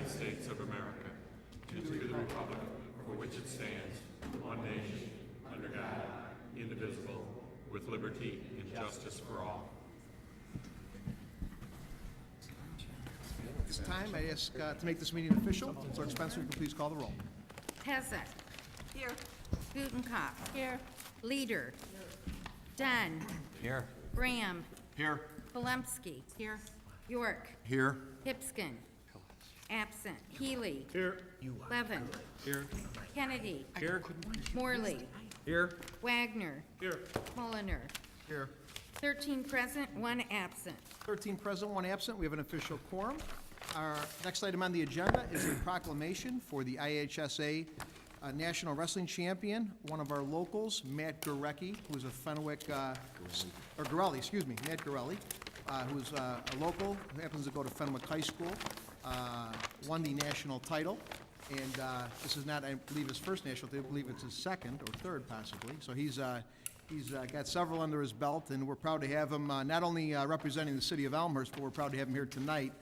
States of America, and to the republic for which it stands, one nation, under God, indivisible, with liberty and justice for all. At this time, I ask to make this meeting official. Clerk Spencer, would you please call the roll? Peasant. Here. Gutenkopf. Here. Leader. Dunn. Here. Graham. Here. Polemski. Here. York. Here. Hipskin. Absent. Healy. Here. Levin. Here. Kennedy. Here. Morley. Here. Wagner. Here. Mulliner. Here. 13 present, 1 absent. 13 present, 1 absent. We have an official quorum. Our next item on the agenda is a proclamation for the IHSA National Wrestling Champion, one of our locals, Matt Gorecki, who's a Fenwick, or Gorelli, excuse me, Matt Gorelli, who's a local, who happens to go to Fenwick High School, won the national title. And this is not, I believe, his first national title. I believe it's his second or third, possibly. So he's got several under his belt, and we're proud to have him not only representing the city of Elmhurst, but we're proud to have him here tonight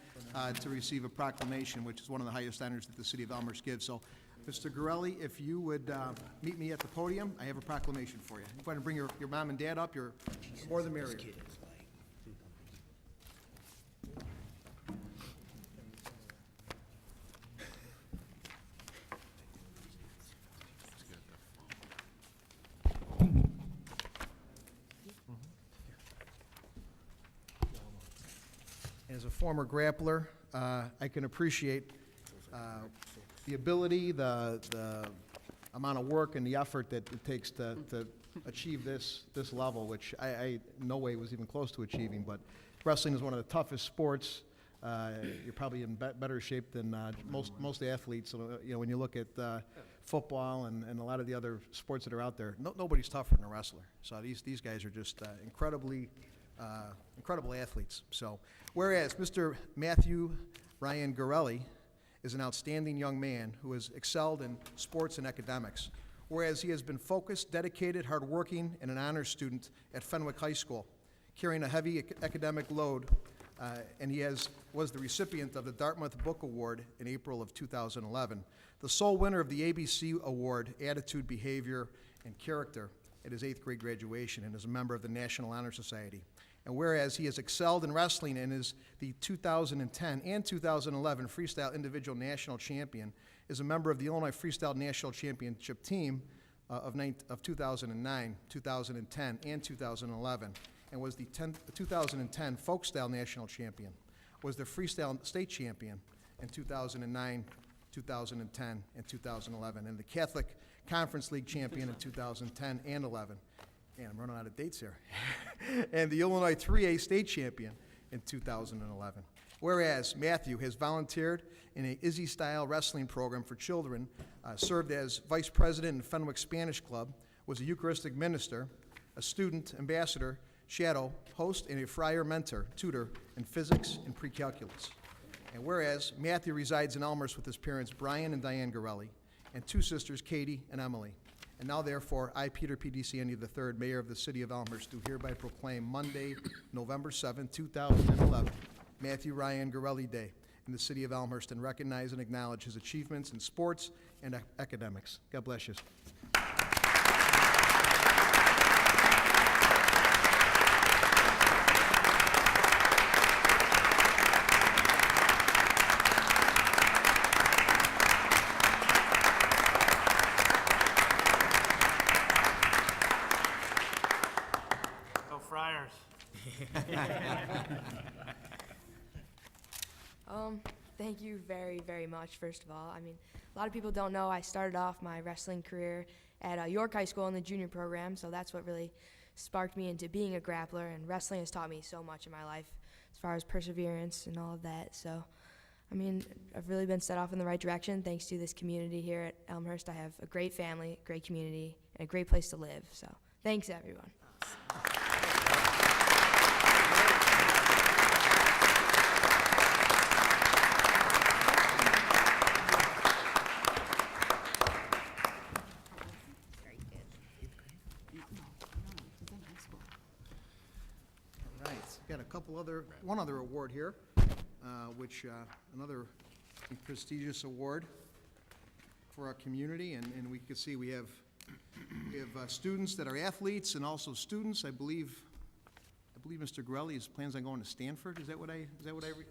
to receive a proclamation, which is one of the highest honors that the city of Elmhurst gives. So, Mr. Gorelli, if you would meet me at the podium, I have a proclamation for you. Go ahead and bring your mom and dad up. You're more than merrier. As a former grappler, I can appreciate the ability, the amount of work and the effort that it takes to achieve this level, which I in no way was even close to achieving. But wrestling is one of the toughest sports. You're probably in better shape than most athletes. So, you know, when you look at football and a lot of the other sports that are out there, nobody's tougher than a wrestler. So these guys are just incredible athletes. So, whereas Mr. Matthew Ryan Gorelli is an outstanding young man who has excelled in sports and academics, whereas he has been focused, dedicated, hardworking, and an honors student at Fenwick High School, carrying a heavy academic load, and he was the recipient of the Dartmouth Book Award in April of 2011, the sole winner of the ABC Award, Attitude, Behavior, and Character at his 8th grade graduation, and is a member of the National Honor Society. And whereas he has excelled in wrestling and is the 2010 and 2011 Freestyle Individual National Champion, is a member of the Illinois Freestyle National Championship team of 2009, 2010, and 2011, and was the 2010 Folk Style National Champion, was the Freestyle State Champion in 2009, 2010, and 2011, and the Catholic Conference League Champion in 2010 and 11. Man, I'm running out of dates here. And the Illinois 3A State Champion in 2011. Whereas Matthew has volunteered in a Izzy-style wrestling program for children, served as vice president in Fenwick Spanish Club, was a Eucharistic minister, a student ambassador, shadow, host, and a friar mentor, tutor in physics and pre-calculus. And whereas Matthew resides in Elmhurst with his parents, Brian and Diane Gorelli, and 2 sisters, Katie and Emily. And now, therefore, I, Peter P. DeCiani III, Mayor of the City of Elmhurst, do hereby proclaim Monday, November 7, 2011, Matthew Ryan Gorelli Day in the City of Elmhurst, and recognize and acknowledge his achievements in sports and academics. God bless you. Friars. Thank you very, very much, first of all. I mean, a lot of people don't know I started off my wrestling career at York High School in the junior program, so that's what really sparked me into being a grappler, and wrestling has taught me so much in my life as far as perseverance and all of that. So, I mean, I've really been set off in the right direction thanks to this community here at Elmhurst. I have a great family, great community, and a great place to live. So, thanks, everyone. Got one other award here, which another a prestigious award for our community, and we can see we have students that are athletes and also students. I believe Mr. Grelli plans on going to Stanford. Is that what I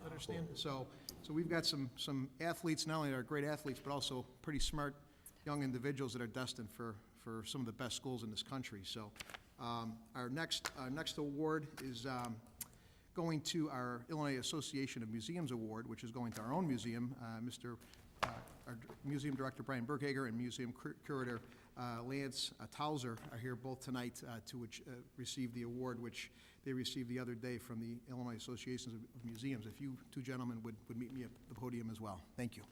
understand? So we've got some athletes, not only that are great athletes, but also pretty smart young individuals that are destined for some of the best schools in this country. So our next award is going to our Illinois Association of Museums Award, which is going to our own museum. Our Museum Director Brian Berghager and Museum Curator Lance Tauser are here both tonight to receive the award, which they received the other day from the Illinois Associations of Museums. If you two gentlemen would meet me at the podium as well. Thank you.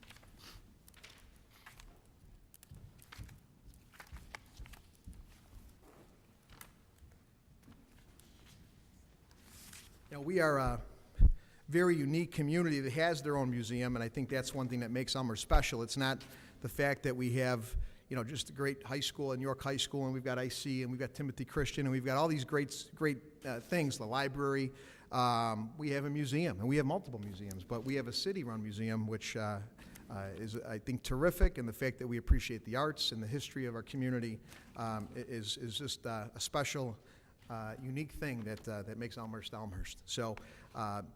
You know, we are a very unique community that has their own museum, and I think that's one thing that makes Elmhurst special. It's not the fact that we have, you know, just a great high school in York High School, and we've got IC, and we've got Timothy Christian, and we've got all these great things, the library. We have a museum, and we have multiple museums, but we have a city-run museum, which is, I think, terrific, and the fact that we appreciate the arts and the history of our community is just a special, unique thing that makes Elmhurst Elmhurst. So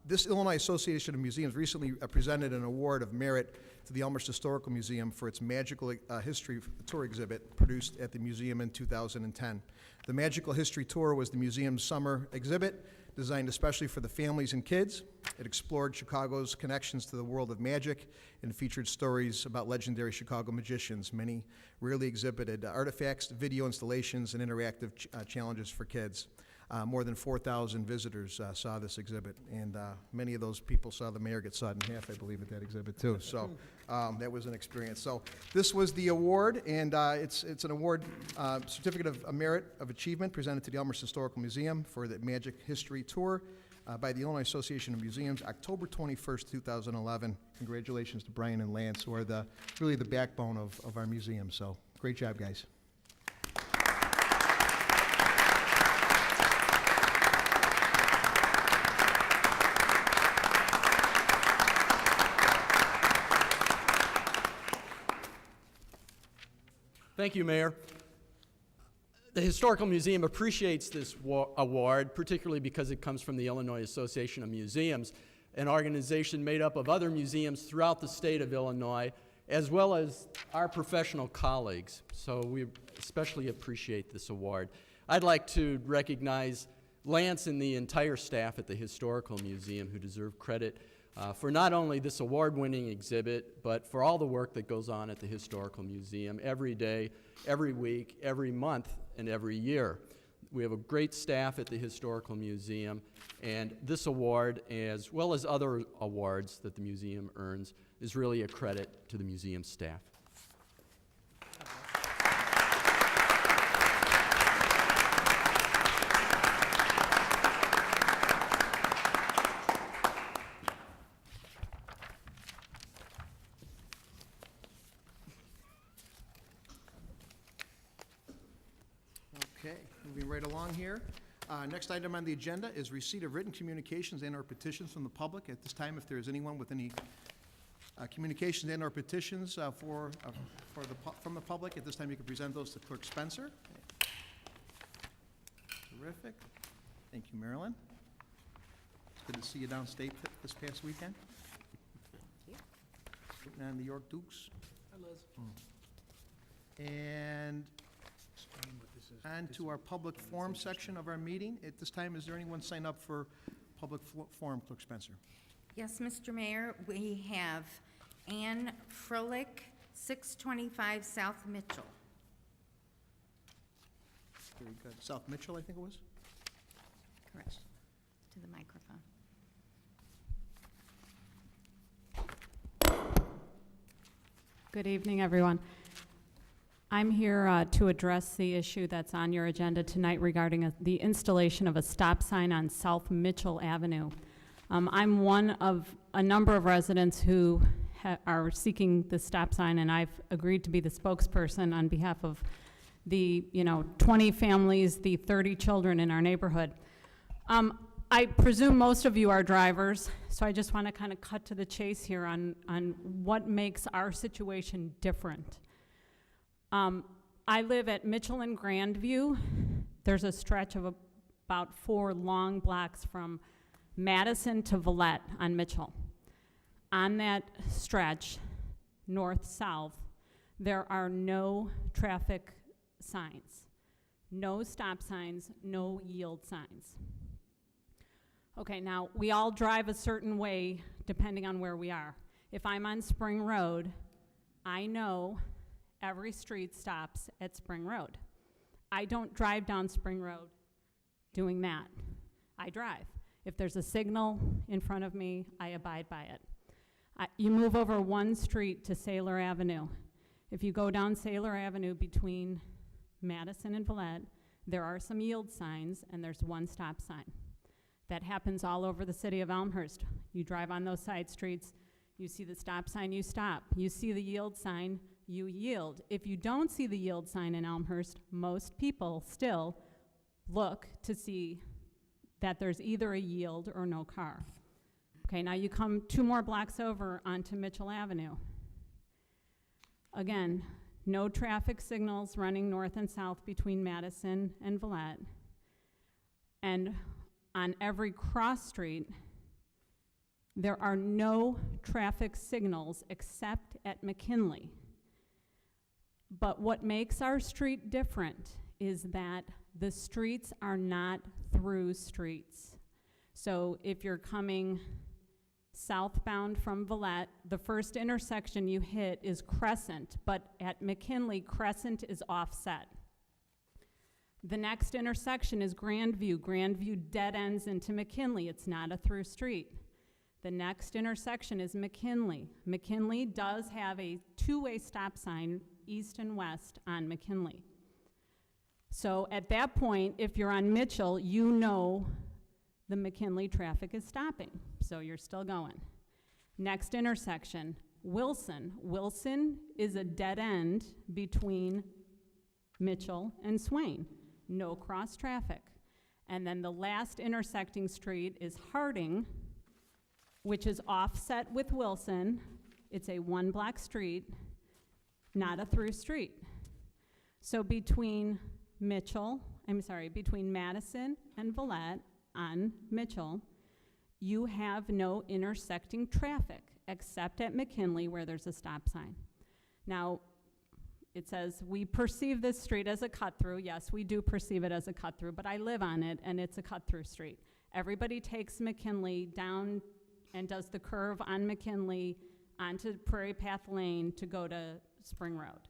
this Illinois Association of Museums recently presented an award of merit to the Elmhurst Historical Museum for its Magical History Tour exhibit produced at the museum in 2010. The Magical History Tour was the museum's summer exhibit designed especially for the families and kids. It explored Chicago's connections to the world of magic and featured stories about legendary Chicago magicians. Many rarely exhibited artifacts, video installations, and interactive challenges for kids. More than 4,000 visitors saw this exhibit, and many of those people saw the mayor get sawed in half, I believe, at that exhibit too. So that was an experience. So this was the award, and it's an award, certificate of merit of achievement presented to the Elmhurst Historical Museum for the Magic History Tour by the Illinois Association of Museums, October 21st, 2011. Congratulations to Brian and Lance, who are really the backbone of our museum. So great job, guys. Thank you, Mayor. The Historical Museum appreciates this award, particularly because it comes from the Illinois Association of Museums, an organization made up of other museums throughout the state of Illinois, as well as our professional colleagues. So we especially appreciate this award. I'd like to recognize Lance and the entire staff at the Historical Museum who deserve credit for not only this award-winning exhibit, but for all the work that goes on at the Historical Museum every day, every week, every month, and every year. We have a great staff at the Historical Museum, and this award, as well as other awards that the museum earns, is really a credit to the museum staff. Okay, moving right along here. Next item on the agenda is receipt of written communications and/or petitions from the public. At this time, if there is anyone with any communications and/or petitions from the public, at this time you can present those to Clerk Spencer. Terrific. Thank you, Marilyn. It's good to see you downstate this past weekend. Rooting on the York Dukes. Hi, Liz. And on to our public forum section of our meeting. At this time, is there anyone signed up for public forum, Clerk Spencer? Yes, Mr. Mayor, we have Ann Froelich, 625 South Mitchell. Very good. South Mitchell, I think it was? Correct. To the microphone. Good evening, everyone. I'm here to address the issue that's on your agenda tonight regarding the installation of a stop sign on South Mitchell Avenue. I'm one of a number of residents who are seeking the stop sign, and I've agreed to be the spokesperson on behalf of the 20 families, the 30 children in our neighborhood. I presume most of you are drivers, so I just want to kind of cut to the chase here on what makes our situation different. I live at Mitchell and Grandview. There's a stretch of about 4 long blocks from Madison to Villette on Mitchell. On that stretch, north-south, there are no traffic signs, no stop signs, no yield signs. Okay, now, we all drive a certain way depending on where we are. If I'm on Spring Road, I know every street stops at Spring Road. I don't drive down Spring Road doing that. I drive. If there's a signal in front of me, I abide by it. You move over one street to Sailor Avenue. If you go down Sailor Avenue between Madison and Villette, there are some yield signs and there's one stop sign. That happens all over the city of Elmhurst. You drive on those side streets, you see the stop sign, you stop. You see the yield sign, you yield. If you don't see the yield sign in Elmhurst, most people still look to see that there's either a yield or no car. Okay, now you come 2 more blocks over onto Mitchell Avenue. Again, no traffic signals running north and south between Madison and Villette. And on every cross street, there are no traffic signals except at McKinley. But what makes our street different is that the streets are not through streets. So if you're coming southbound from Villette, the first intersection you hit is Crescent, but at McKinley, Crescent is offset. The next intersection is Grandview. Grandview dead ends into McKinley. It's not a through street. The next intersection is McKinley. McKinley does have a 2-way stop sign, east and west, on McKinley. So at that point, if you're on Mitchell, you know the McKinley traffic is stopping, so you're still going. Next intersection, Wilson. Wilson is a dead end between Mitchell and Swain. No cross traffic. And then the last intersecting street is Harding, which is offset with Wilson. It's a 1-block street, not a through street. So between Madison and Villette on Mitchell, you have no intersecting traffic except at McKinley where there's a stop sign. Now, it says, we perceive this street as a cut-through. Yes, we do perceive it as a cut-through, but I live on it, and it's a cut-through street. Everybody takes McKinley down and does the curve on McKinley onto Prairie Path Lane to go to Spring Road.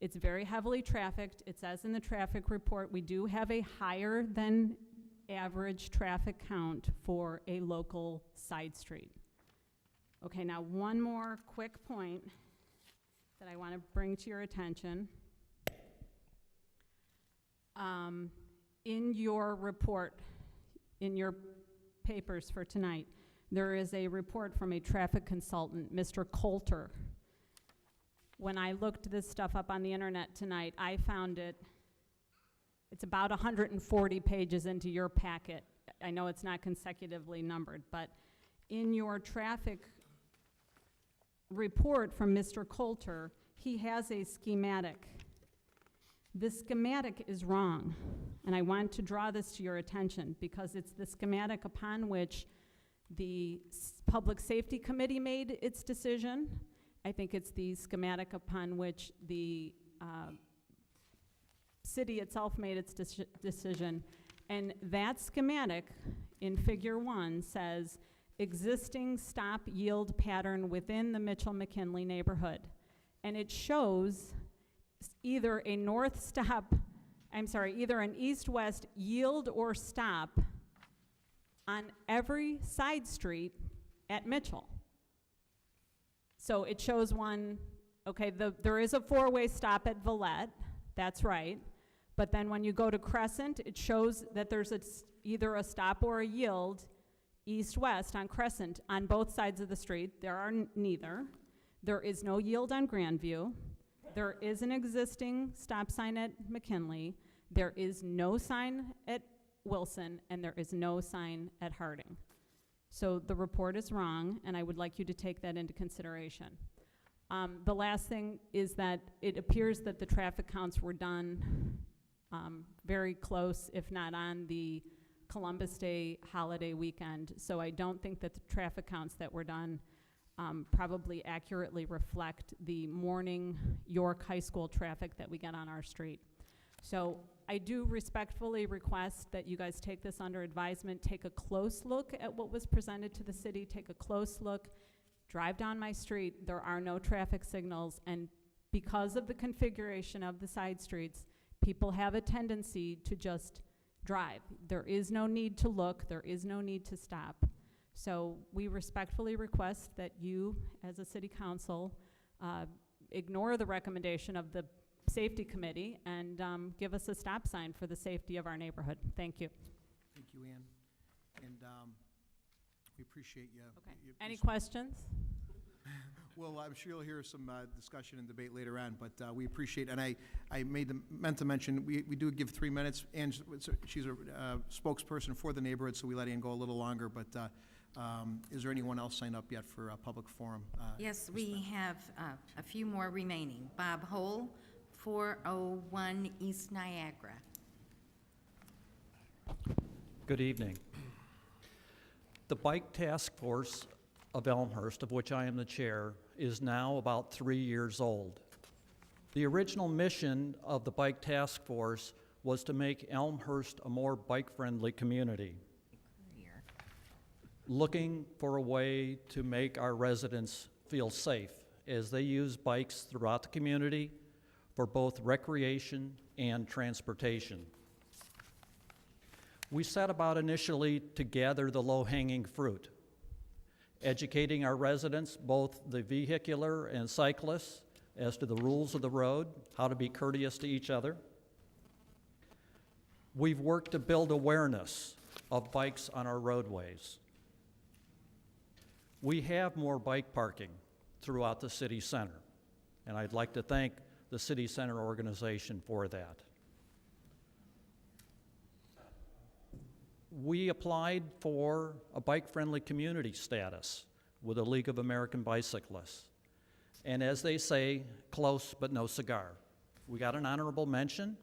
It's very heavily trafficked. It says in the traffic report we do have a higher than average traffic count for a local side street. Okay, now one more quick point that I want to bring to your attention. In your report, in your papers for tonight, there is a report from a traffic consultant, Mr. Coulter. When I looked this stuff up on the internet tonight, I found it's about 140 pages into your packet. I know it's not consecutively numbered, but in your traffic report from Mr. Coulter, he has a schematic. This schematic is wrong, and I want to draw this to your attention because it's the schematic upon which the Public Safety Committee made its decision. I think it's the schematic upon which the city itself made its decision. And that schematic in Figure 1 says, existing stop yield pattern within the Mitchell-McKinley neighborhood. And it shows either an east-west yield or stop on every side street at Mitchell. So it shows one, okay, there is a 4-way stop at Villette, that's right. But then when you go to Crescent, it shows that there's either a stop or a yield east-west on Crescent on both sides of the street. There are neither. There is no yield on Grandview. There is an existing stop sign at McKinley. There is no sign at Wilson, and there is no sign at Harding. So the report is wrong, and I would like you to take that into consideration. The last thing is that it appears that the traffic counts were done very close, if not on the Columbus Day holiday weekend. So I don't think that the traffic counts that were done probably accurately reflect the morning York High School traffic that we get on our street. So I do respectfully request that you guys take this under advisement, take a close look at what was presented to the city, take a close look, drive down my street, there are no traffic signals, and because of the configuration of the side streets, people have a tendency to just drive. There is no need to look, there is no need to stop. So we respectfully request that you, as a city council, ignore the recommendation of the safety committee and give us a stop sign for the safety of our neighborhood. Thank you. Thank you, Ann. And we appreciate you. Okay. Any questions? Well, I'm sure you'll hear some discussion and debate later on, but we appreciate, and I meant to mention, we do give 3 minutes, and she's a spokesperson for the neighborhood, so we let Ann go a little longer, but is there anyone else signed up yet for a public forum? Yes, we have a few more remaining. Bob Hole, 401 East Niagara. Good evening. The Bike Task Force of Elmhurst, of which I am the chair, is now about 3 years old. The original mission of the Bike Task Force was to make Elmhurst a more bike-friendly community, looking for a way to make our residents feel safe as they use bikes throughout the community for both recreation and transportation. We set about initially to gather the low-hanging fruit, educating our residents, both the vehicular and cyclists, as to the rules of the road, how to be courteous to each other. We've worked to build awareness of bikes on our roadways. We have more bike parking throughout the city center, and I'd like to thank the City Center organization for that. We applied for a bike-friendly community status with the League of American Bicyclists. And as they say, close but no cigar. We got an honorable mention,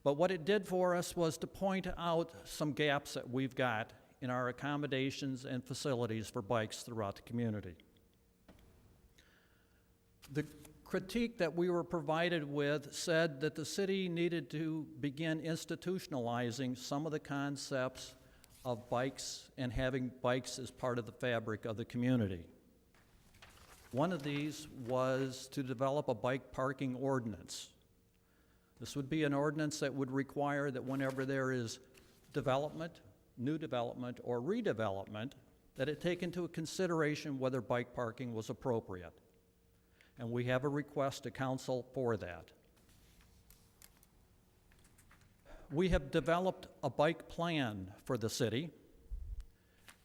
but what it did for us was to point out some gaps that we've got in our accommodations and facilities for bikes throughout the community. The critique that we were provided with said that the city needed to begin institutionalizing some of the concepts of bikes and having bikes as part of the fabric of the community. One of these was to develop a bike parking ordinance. This would be an ordinance that would require that whenever there is development, new development, or redevelopment, that it take into consideration whether bike parking was appropriate. And we have a request to council for that. We have developed a bike plan for the city,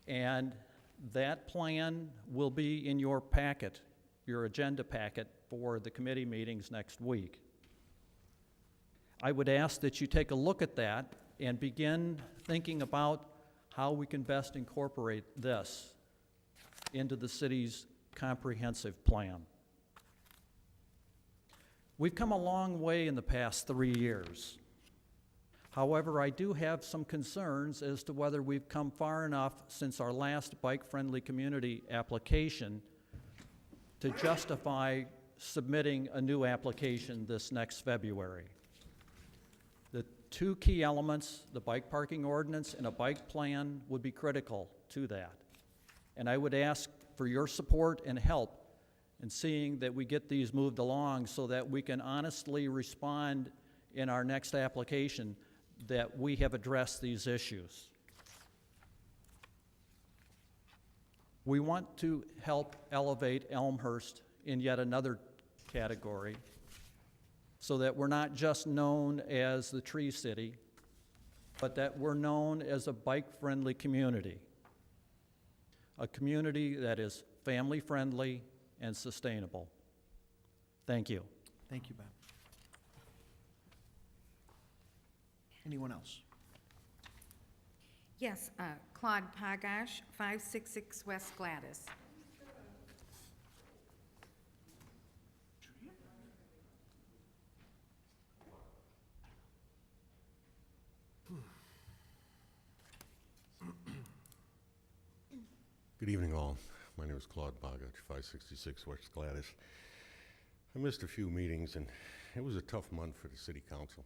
and that plan will be in your packet, your agenda packet for the committee meetings next week. I would ask that you take a look at that and begin thinking about how we can best incorporate this into the city's comprehensive plan. We've come a long way in the past 3 years. However, I do have some concerns as to whether we've come far enough since our last bike-friendly community application to justify submitting a new application this next February. The two key elements, the bike parking ordinance and a bike plan, would be critical to that. And I would ask for your support and help in seeing that we get these moved along so that we can honestly respond in our next application that we have addressed these issues. We want to help elevate Elmhurst in yet another category so that we're not just known as the Tree City, but that we're known as a bike-friendly community, a community that is family-friendly and sustainable. Thank you. Thank you, Bob. Anyone else? Yes, Claude Pagash, 566 West Gladys. Good evening, all. My name is Claude Bogach, 566 West Gladys. I missed a few meetings, and it was a tough month for the city council.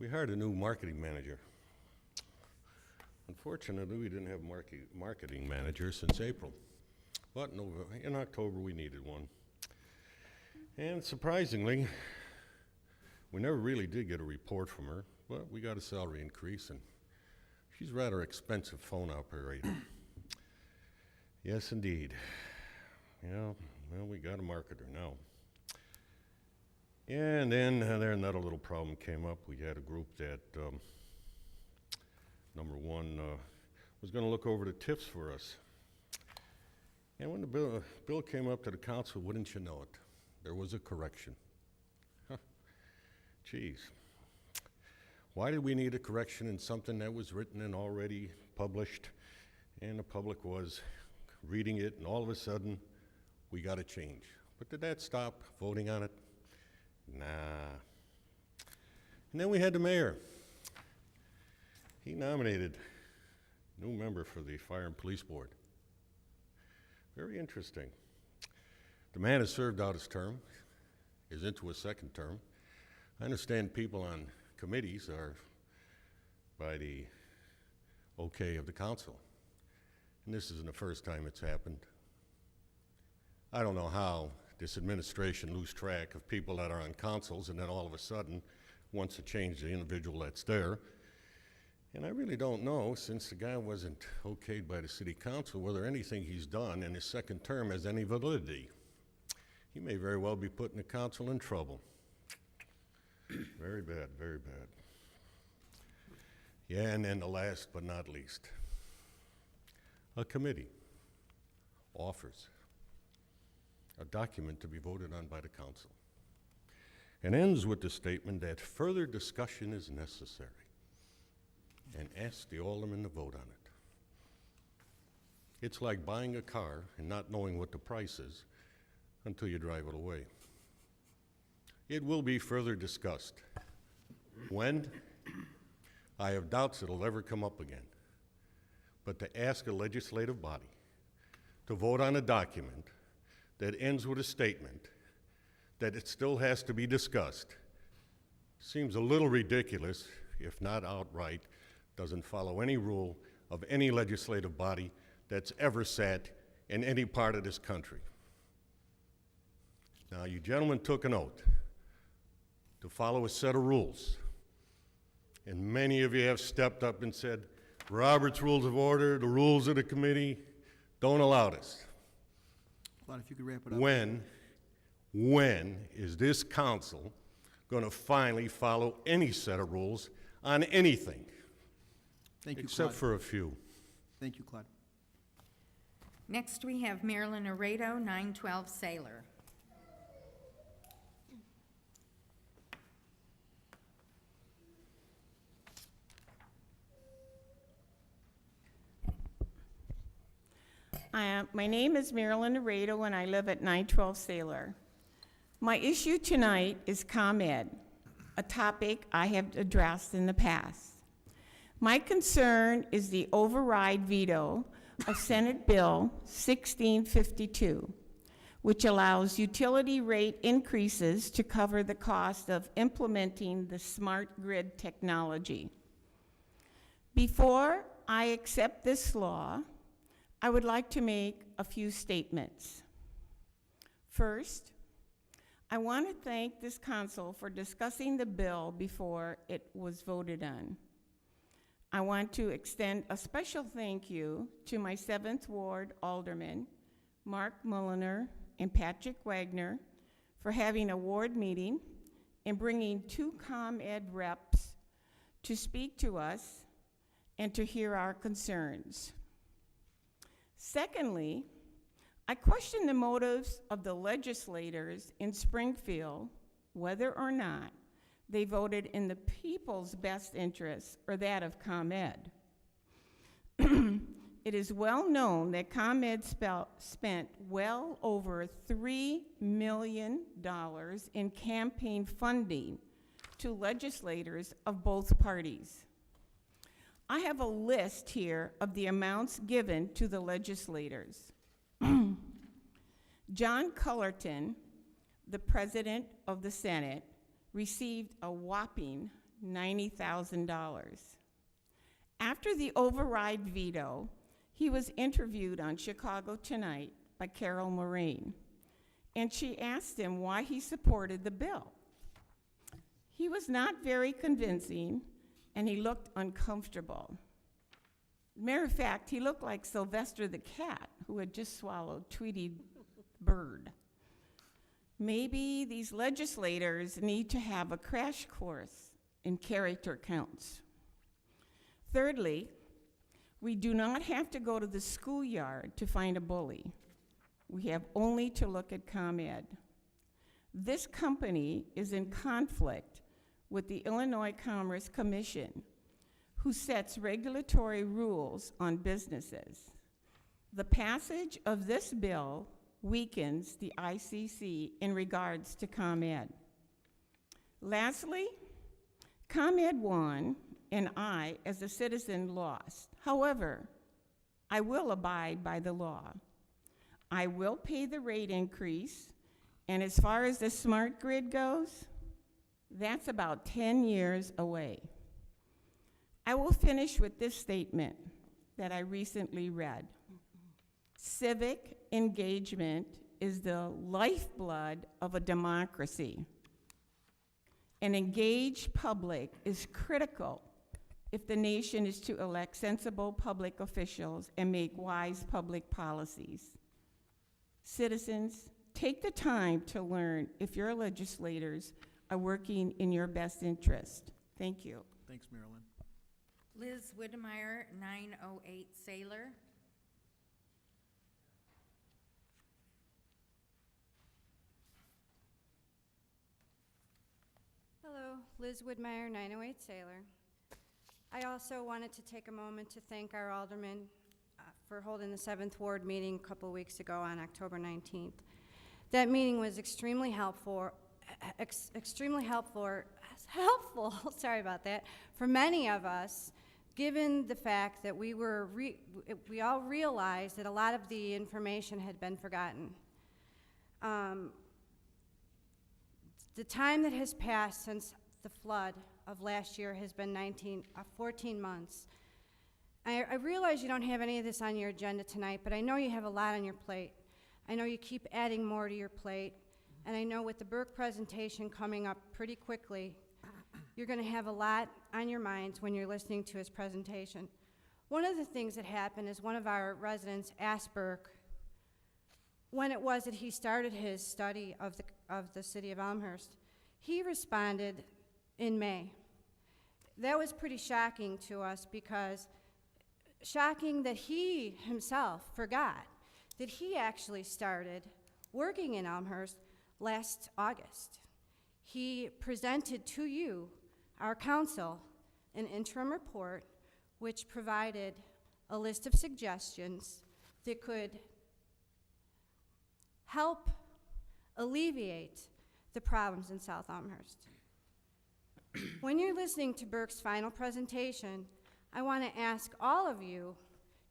We hired a new marketing manager. Unfortunately, we didn't have marketing manager since April, but in October we needed one. And surprisingly, we never really did get a report from her, but we got a salary increase, and she's a rather expensive phone operator. Yes, indeed. Yeah, well, we got a marketer now. And then another little problem came up. We had a group that, number one, was going to look over the tips for us. And when the bill came up to the council, wouldn't you know it, there was a correction. Huh. Geez. Why did we need a correction in something that was written and already published, and the public was reading it, and all of a sudden, we got a change? But did that stop voting on it? Nah. And then we had the mayor. He nominated a new member for the Fire and Police Board. Very interesting. The man has served out his term, is into his second term. I understand people on committees are by the okay of the council. And this isn't the first time it's happened. I don't know how this administration lose track of people that are on councils and then all of a sudden wants to change the individual that's there. And I really don't know, since the guy wasn't okayed by the city council, whether anything he's done in his second term has any validity. He may very well be putting the council in trouble. Very bad, very bad. Yeah, and then the last but not least, a committee offers a document to be voted on by the council and ends with the statement that further discussion is necessary and asks the alderman to vote on it. It's like buying a car and not knowing what the price is until you drive it away. It will be further discussed. When? I have doubts it'll ever come up again. But to ask a legislative body to vote on a document that ends with a statement that it still has to be discussed seems a little ridiculous, if not outright, doesn't follow any rule of any legislative body that's ever sat in any part of this country. Now, you gentlemen took an oath to follow a set of rules, and many of you have stepped up and said, Robert's Rules of Order, the rules of the committee don't allow this. Claude, if you could wrap it up. When is this council going to finally follow any set of rules on anything? Thank you, Except Claude. for a few. Thank you, Claude. Next, we have Marilyn Aredo, 912 Sailor. My name is Marilyn Aredo, and I live at 912 Sailor. My issue tonight is ComEd, a topic I have addressed in the past. My concern is the override veto of Senate Bill 1652, which allows utility rate increases to cover the cost of implementing the smart grid technology. Before I accept this law, I would like to make a few statements. First, I want to thank this council for discussing the bill before it was voted on. I want to extend a special thank you to my 7th Ward Alderman, Mark Mulliner and Patrick Wagner, for having a ward meeting and bringing 2 ComEd reps to speak to us and to hear our concerns. Secondly, I question the motives of the legislators in Springfield, whether or not They voted in the people's best interest, or that of ComEd. It is well known that ComEd spent well over $3 million in campaign funding to legislators of both parties. I have a list here of the amounts given to the legislators. John Cullerton, the president of the Senate, received a whopping $90,000. After the override veto, he was interviewed on Chicago Tonight by Carol Moraine, and she asked him why he supported the bill. He was not very convincing, and he looked uncomfortable. Matter of fact, he looked like Sylvester the cat who had just swallowed Tweety Bird. Maybe these legislators need to have a crash course in character counts. Thirdly, we do not have to go to the schoolyard to find a bully. We have only to look at ComEd. This company is in conflict with the Illinois Commerce Commission, who sets regulatory rules on businesses. The passage of this bill weakens the ICC in regards to ComEd. Lastly, ComEd won, and I, as a citizen, lost. However, I will abide by the law. I will pay the rate increase, and as far as the smart grid goes, that's about 10 years away. I will finish with this statement that I recently read. Civic engagement is the lifeblood of a democracy. An engaged public is critical if the nation is to elect sensible public officials and make wise public policies. Citizens, take the time to learn if your legislators are working in your best interest. Thank you. Thanks, Marilyn. Liz Whittemire, 908 Sailor. Hello, Liz Woodmeyer, 908 Sailor. I also wanted to take a moment to thank our alderman for holding the 7th Ward meeting a couple weeks ago on October 19th. That meeting was extremely helpful, sorry about that, for many of us, given the fact that we all realized that a lot of the information had been forgotten. The time that has passed since the flood of last year has been 14 months. I realize you don't have any of this on your agenda tonight, but I know you have a lot on your plate. I know you keep adding more to your plate, and I know with the Burke presentation coming up pretty quickly, you're going to have a lot on your minds when you're listening to his presentation. One of the things that happened is one of our residents asked Burke when it was that he started his study of the city of Elmhurst. He responded in May. That was pretty shocking to us, because shocking that he himself forgot that he actually started working in Elmhurst last August. He presented to you, our council, an interim report which provided a list of suggestions that could help alleviate the problems in South Elmhurst. When you're listening to Burke's final presentation, I want to ask all of you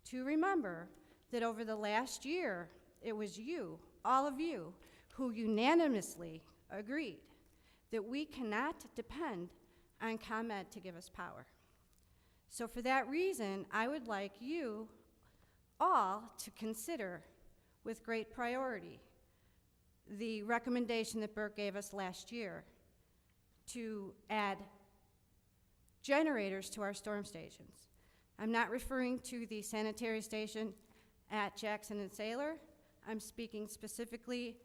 to remember that over the last year, it was you, all of you, who unanimously agreed that we cannot depend on ComEd to give us power. So for that reason, I would like you all to consider with great priority the recommendation that Burke gave us last year to add generators to our storm stations. I'm not referring to the sanitary station at Jackson and Sailor. I'm speaking specifically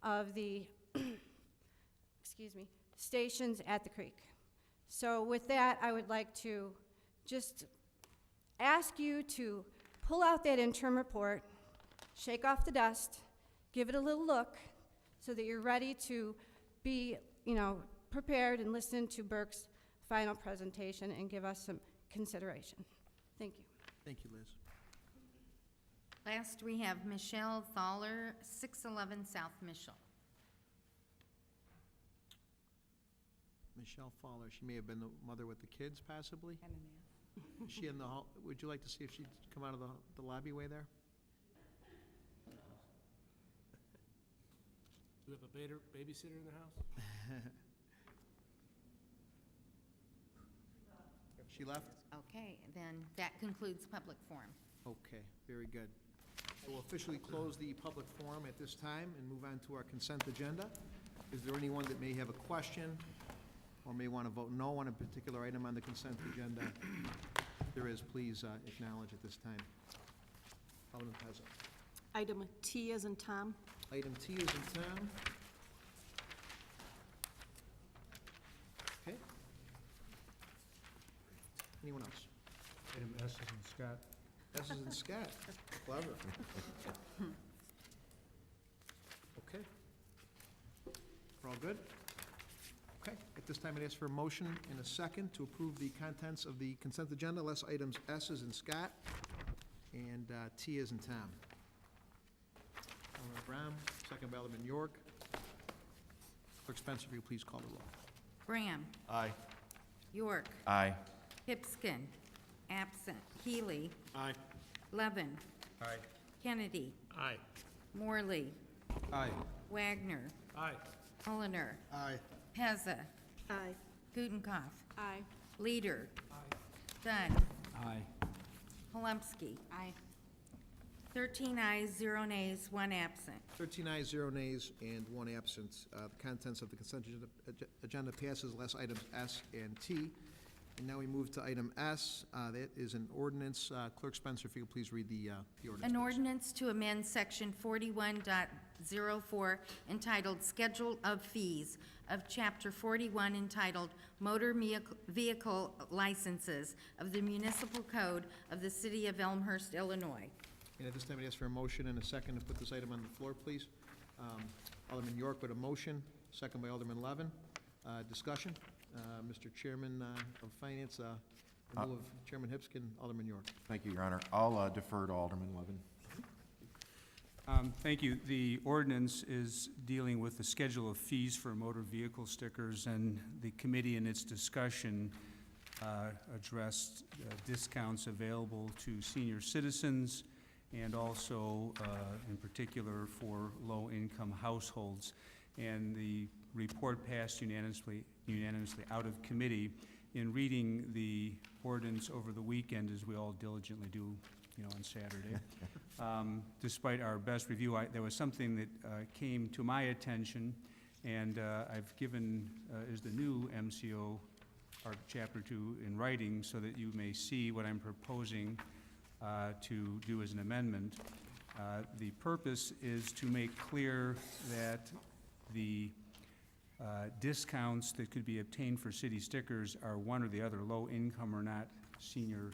of the stations at the creek. So with that, I would like to just ask you to pull out that interim report, shake off the dust, give it a little look, so that you're ready to be, prepared and listen to Burke's final presentation and give us some consideration. Thank you. Thank you, Liz. Last, we have Michelle Thaler, 611 South Mitchell. Michelle Fowler, she may have been the mother with the kids, possibly? Is she in the hall? Would you like to see if she'd come out of the lobbyway there? Do we have a babysitter in the house? She left? Okay, then that concludes public forum. Okay, very good. So we'll officially close the public forum at this time and move on to our consent agenda. Is there anyone that may have a question or may want to vote no on a particular item on the consent agenda? If there is, please acknowledge at this time. Alderman Pezzo. Item T as in Tom. Item T is in town. Okay. Anyone else? Item S is in Scott. S is in Scott. Clever. Okay. We're all good? Okay. At this time, I'd ask for a motion and a second to approve the contents of the consent agenda, less items S is in Scott and T is in Tom. Alderman Brown, second by Alderman York. Clerk Spencer, if you please call the roll. Graham. Aye. York. Aye. Hipskin. Absent. Healy. Aye. Levin. Aye. Kennedy. Aye. Morley. Aye. Wagner. Aye. Mulliner. Aye. Pezza. Aye. Gudenkauf. Aye. Leader. Aye. Dunn. Aye. Palumski. Aye. 13 ayes, 0 nays, 1 absent. 13 ayes, 0 nays, and 1 absent. The contents of the consent agenda passes, less items S and T. And now we move to item S. That is an ordinance. Clerk Spencer, if you could please read the ordinance. An please. ordinance to amend section 41.04 entitled Schedule of Fees of Chapter 41 entitled Motor Vehicle Licenses of the Municipal Code of the City of Elmhurst, Illinois. And at this time, I ask for a motion and a second to put this item on the floor, please. Alderman York with a motion, second by Alderman Levin. Discussion. Mr. Chairman of Finance, in lieu of Chairman Hipskin, Alderman York. Thank you, Your Honor. I'll defer to Alderman Levin. Thank you. The ordinance is dealing with the schedule of fees for motor vehicle stickers, and the committee in its discussion addressed discounts available to senior citizens and also in particular for low-income households. And the report passed unanimously out of committee. In reading the ordinance over the weekend, as we all diligently do, on Saturday, despite our best review, there was something that came to my attention, and I've given, as the new MCO, our Chapter 2 in writing, so that you may see what I'm proposing to do as an amendment. The purpose is to make clear that the discounts that could be obtained for city stickers are one or the other, low income or not senior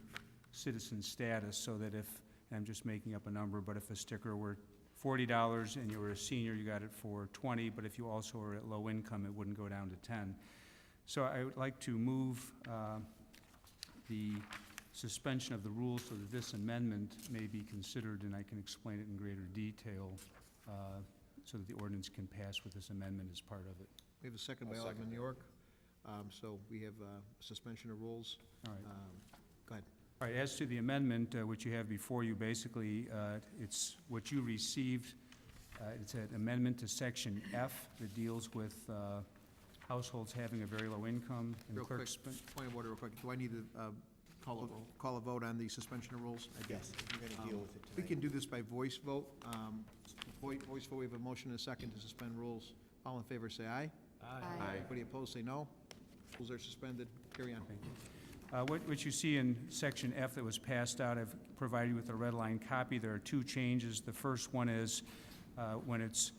citizen status, so that if, and I'm just making up a number, but if a sticker were $40 and you were a senior, you got it for $20, but if you also were at low income, it wouldn't go down to $10. So I would like to move the suspension of the rules so that this amendment may be considered, and I can explain it in greater detail, so that the ordinance can pass with this amendment as part of it. We have a second by Alderman York. So we have suspension of rules. All right. Go ahead. All right, as to the amendment, which you have before you, basically, it's what you received. It's an amendment to Section F that deals with households having a very low income. And Real quick, clerk point of order real quick. Do I need to call a vote on the suspension of rules? Yes, you're going to deal with it tonight. We can do this by voice vote. Voice vote, we have a motion and a second to suspend rules. All in favor, say aye. Aye. Anybody opposed, say no. Rules are suspended. Carry on. What you see in Section F that was passed out, I've provided you with a red line copy. There are 2 changes. The first one is when it's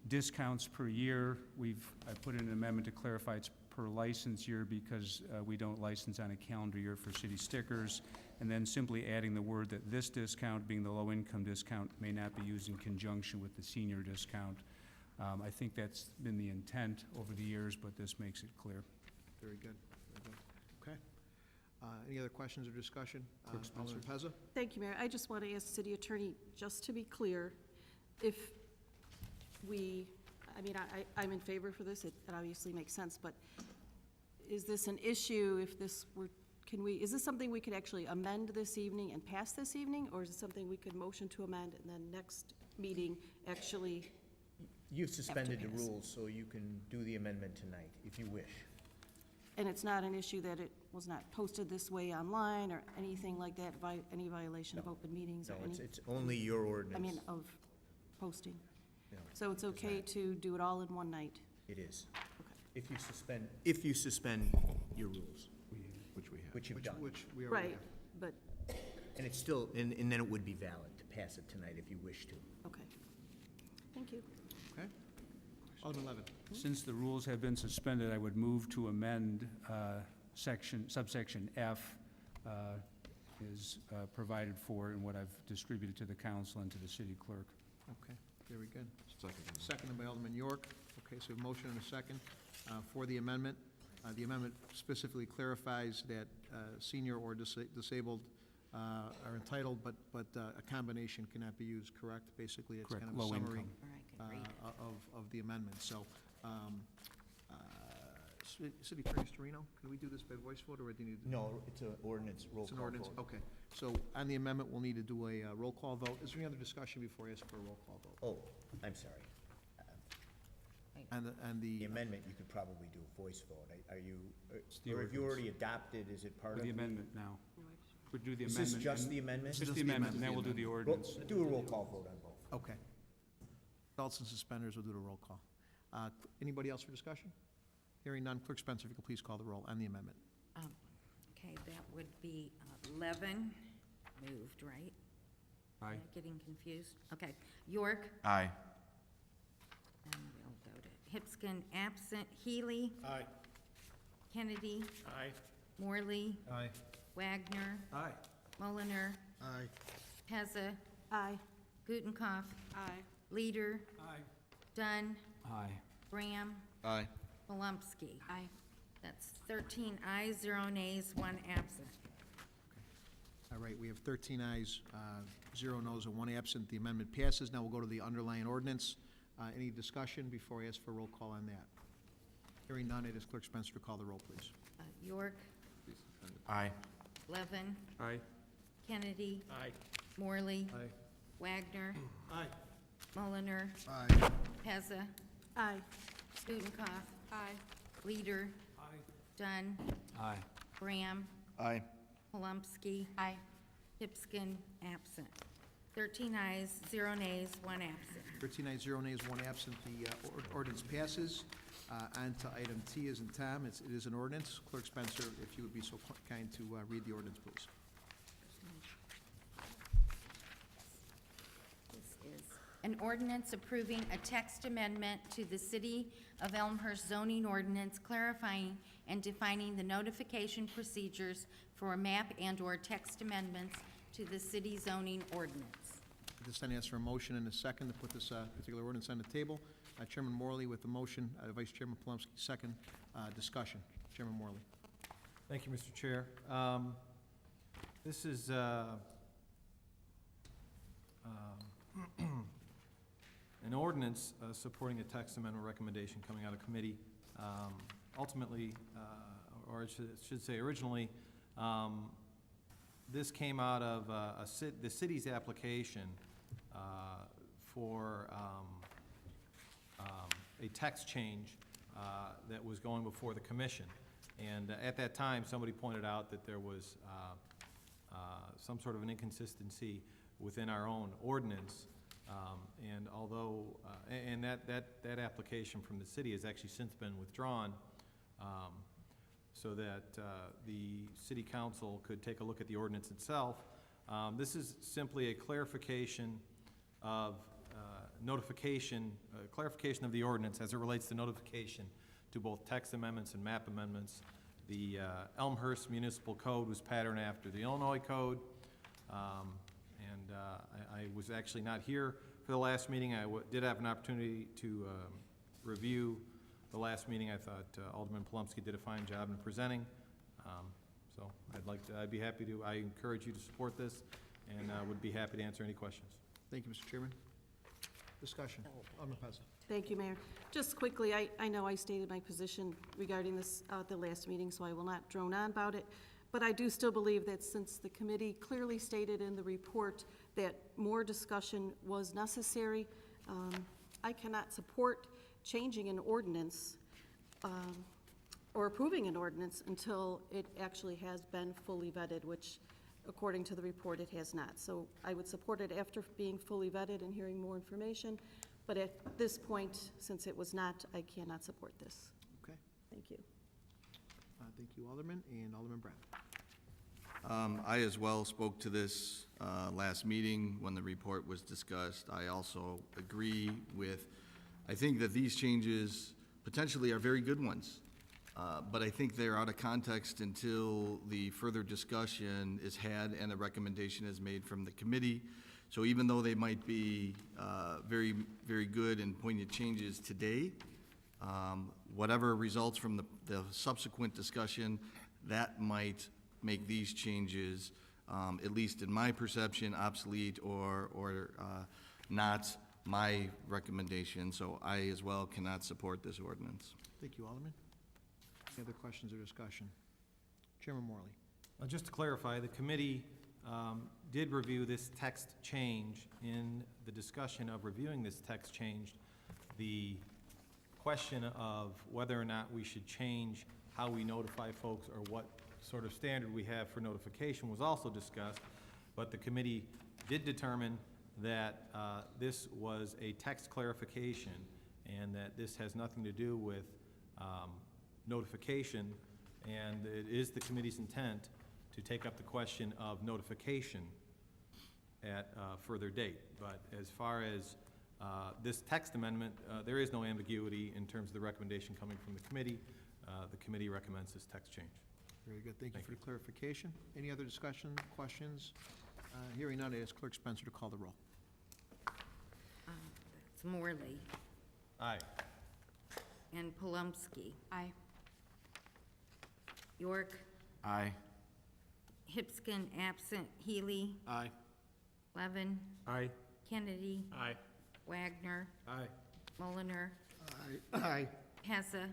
discounts per year, I put in an amendment to clarify it's per license year because we don't license on a calendar year for city stickers, and then simply adding the word that this discount, being the low-income discount, may not be used in conjunction with the senior discount. I think that's been the intent over the years, but this makes it clear. Very good, very good. Okay. Any other questions or discussion? Councilor Pezza? Thank you, Mayor. I just want to ask City Attorney, just to be clear, if we, I mean, I'm in favor for this, it obviously makes sense, but is this an issue if this were, is this something we could actually amend this evening and pass this evening, or is it something we could motion to amend and then next meeting actually? You've suspended the pass. rules, so you can do the amendment tonight, if you wish. And it's not an issue that it was not posted this way online or anything like that, any violation of open meetings or No, any? it's only your ordinance. I mean, of posting. No, So it's okay to do it all in one night? it is. Okay. If you suspend your rules, Which we have. which you've done. Which we already Right, have. but, And it's still, and then it would be valid to pass it tonight if you wish to. okay. Thank you. Okay. Alderman Levin? Since the rules have been suspended, I would move to amend subsection F is provided for in what I've distributed to the council and to the city clerk. Okay, very good. Seconded by Alderman York. Okay, so a motion and a second for the amendment. The amendment specifically clarifies that senior or disabled are entitled, but a combination cannot be used, correct? Basically, it's Correct, kind of a low summary income. Or I could read it. of the amendment. So, City Attorney Storino, can we do this by voice vote, or do you need to? No, it's an ordinance, roll It's an call ordinance, vote. okay. So on the amendment, we'll need to do a roll call vote. Is there any other discussion before I ask for a roll call vote? Oh, I'm sorry. And The the, amendment, you could probably do a voice vote. Are you, the or if you ordinance. already adopted, is it part For of? the amendment now. We do the Is amendment. this just and- the amendment? Just the amendment, and then we'll do the ordinance. Do a roll call vote on both. okay. Belts and suspenders, we'll do the roll call. Anybody else for discussion? Hearing none, Clerk Spencer, if you could please call the roll on the amendment. Okay, that would be Levin, moved, right? Aye. Am I getting confused? Okay. York? Aye. And we'll go to Hipskin, absent. Healy? Aye. Kennedy? Aye. Morley? Aye. Wagner? Aye. Mulliner? Aye. Pezza? Aye. Gutenkopf? Aye. Leader? Aye. Dunn? Aye. Graham? Aye. Malumski? Aye. That's 13 ayes, 0 nays, 1 absent. All right, we have 13 ayes, 0 noes, and 1 absent. The amendment passes. Now we'll go to the underlying ordinance. Any discussion before I ask for a roll call on that? Hearing none, it is Clerk Spencer to call the roll, please. York? Aye. Levin? Aye. Kennedy? Aye. Morley? Aye. Wagner? Aye. Mulliner? Aye. Pezza? Aye. Gutenkopf? Aye. Leader? Dunn? Aye. Graham? Aye. Malumski? Aye. Hipskin, absent. 13 ayes, 0 nays, 1 absent. 13 ayes, 0 nays, 1 absent. The ordinance passes. On to item T as in Tom. It is an ordinance. Clerk Spencer, if you would be so kind to read the ordinance, please. This is an ordinance approving a text amendment to the City of Elmhurst zoning ordinance clarifying and defining the notification procedures for map and/or text amendments to the city zoning ordinance. At this time, I ask for a motion and a second to put this particular ordinance on the table. Chairman Morley with the motion, Vice Chairman Palomski, second. Discussion. Chairman Morley. Thank you, Mr. Chair. This is an ordinance supporting a text amendment recommendation coming out of committee. Ultimately, or I should say originally, this came out of the city's application for a text change that was going before the commission. And at that time, somebody pointed out that there was some sort of an inconsistency within our own ordinance. And although, and that application from the city has actually since been withdrawn, so that the city council could take a look at the ordinance itself. This is simply a clarification of clarification of the ordinance as it relates to notification to both text amendments and map amendments. The Elmhurst Municipal Code was patterned after the Illinois Code, and I was actually not here for the last meeting. I did have an opportunity to review the last meeting. I thought Alderman Palumski did a fine job in presenting. So I'd be happy to, I encourage you to support this, and would be happy to answer any questions. Thank you, Mr. Chairman. Discussion. Alderman Pezza. Thank you, Mayor. Just quickly, I know I stated my position regarding this at the last meeting, so I will not drone on about it. But I do still believe that since the committee clearly stated in the report that more discussion was necessary, I cannot support changing an ordinance or approving an ordinance until it actually has been fully vetted, which according to the report it has not. So I would support it after being fully vetted and hearing more information, but at this point, since it was not, I cannot support this. Okay. Thank you. Thank you, Alderman, and Alderman Brown. I as well spoke to this last meeting when the report was discussed. I also agree with, I think that these changes potentially are very good ones. But I think they're out of context until the further discussion is had and a recommendation is made from the committee. So even though they might be very, very good and poignant changes today, whatever results from the subsequent discussion, that might make these changes, at least in my perception, obsolete or not my recommendation. So I as well cannot support this ordinance. Thank you, Alderman. Any other questions or discussion? Chairman Morley. Just to clarify, the committee did review this text change. In the discussion of reviewing this text change, the question of whether or not we should change how we notify folks or what sort of standard we have for notification was also discussed, but the committee did determine that this was a text clarification and that this has nothing to do with notification, and it is the committee's intent to take up the question of notification at a further date. But as far as this text amendment, there is no ambiguity in terms of the recommendation coming from the committee. The committee recommends this text change. Very good. Thank you for the clarification. Any other discussion, questions? Hearing none, I ask Clerk Spencer to call the roll. That's Morley Aye. and Palumski. Aye. York, Aye. Hipskin absent, Healy, Aye. Levin, Aye. Kennedy, Aye. Wagner, Aye. Mulliner, Aye. Pezza,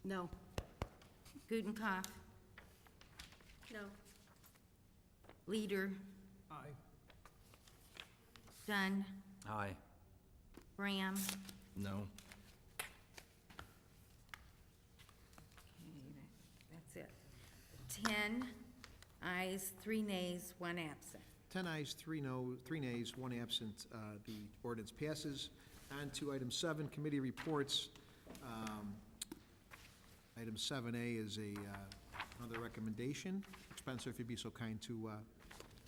No. Gudenkauf, No. Leader, Aye. Dunn, Aye. Graham. No. Okay, that's it. 10 ayes, 3 nays, 1 absent. 10 ayes, 3 nays, 1 absent. The ordinance passes. On to item 7, committee reports. Item 7A is another recommendation. Spencer, if you'd be so kind to read us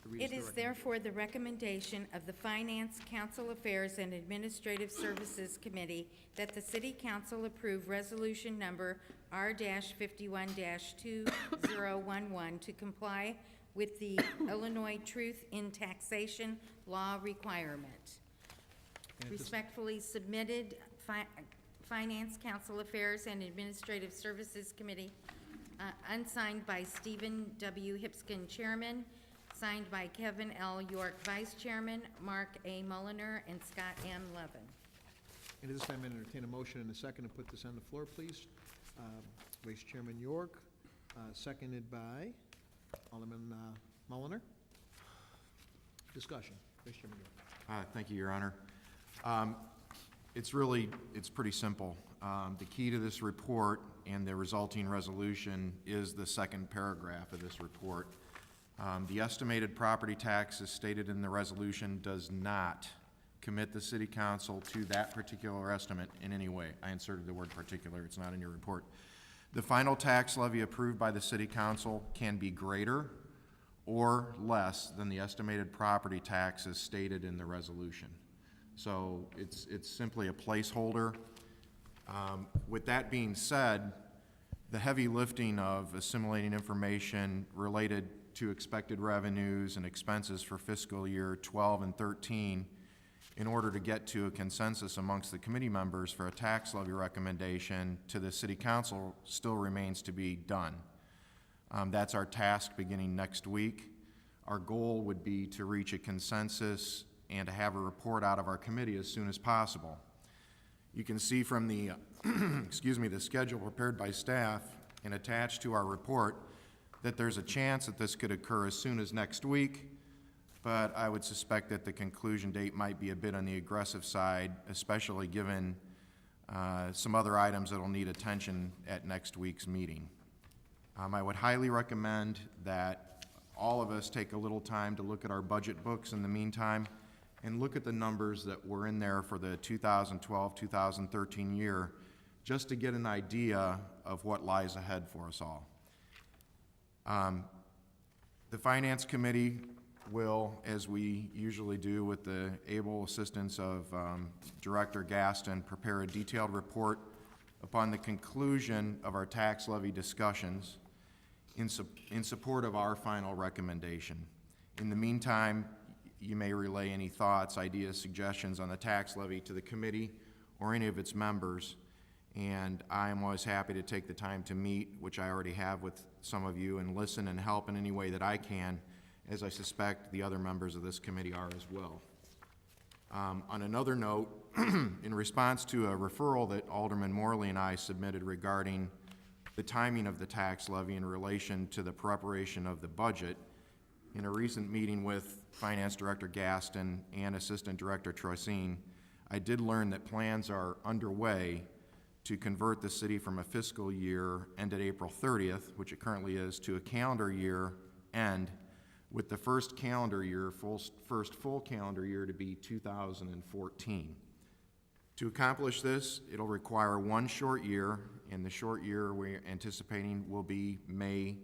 It the is recommendation. therefore the recommendation of the Finance, Council Affairs, and Administrative Services Committee that the City Council approve Resolution Number R-51-2011 to comply with the Illinois Truth in Taxation Law requirement. And at this- Respectfully submitted, Finance, Council Affairs, and Administrative Services Committee, unsigned by Stephen W. Hipskin, Chairman, signed by Kevin L. York, Vice Chairman, Mark A. Mulliner, and Scott M. Levin. And at this time, I entertain a motion and a second to put this on the floor, please. Vice Chairman York, seconded by Alderman Mulliner. Discussion. Vice Chairman York. Thank you, Your Honor. It's pretty simple. The key to this report and the resulting resolution is the second paragraph of this report. The estimated property tax as stated in the resolution does not commit the city council to that particular estimate in any way. I inserted the word particular, it's not in your report. The final tax levy approved by the city council can be greater or less than the estimated property tax as stated in the resolution. So it's simply a placeholder. With that being said, the heavy lifting of assimilating information related to expected revenues and expenses for fiscal year 12 and 13 in order to get to a consensus amongst the committee members for a tax levy recommendation to the City Council still remains to be done. That's our task beginning next week. Our goal would be to reach a consensus and to have a report out of our committee as soon as possible. You can see from the, the schedule prepared by staff and attached to our report that there's a chance that this could occur as soon as next week, but I would suspect that the conclusion date might be a bit on the aggressive side, especially given some other items that will need attention at next week's meeting. I would highly recommend that all of us take a little time to look at our budget books in the meantime and look at the numbers that were in there for the 2012-2013 year, just to get an idea of what lies ahead for us all. The Finance Committee will, as we usually do with the able assistance of Director Gaston, prepare a detailed report upon the conclusion of our tax levy discussions in support of our final recommendation. In the meantime, you may relay any thoughts, ideas, suggestions on the tax levy to the committee or any of its members, and I am always happy to take the time to meet, which I already have with some of you, and listen and help in any way that I can, as I suspect the other members of this committee are as well. On another note, in response to a referral that Alderman Morley and I submitted regarding the timing of the tax levy in relation to the preparation of the budget, in a recent meeting with Finance Director Gaston and Assistant Director Troisine, I did learn that plans are underway to convert the city from a fiscal year ended April 30th, which it currently is, to a calendar year end, with the first calendar year, first full calendar year to be 2014. To accomplish this, it'll require one short year, and the short year we're anticipating will be May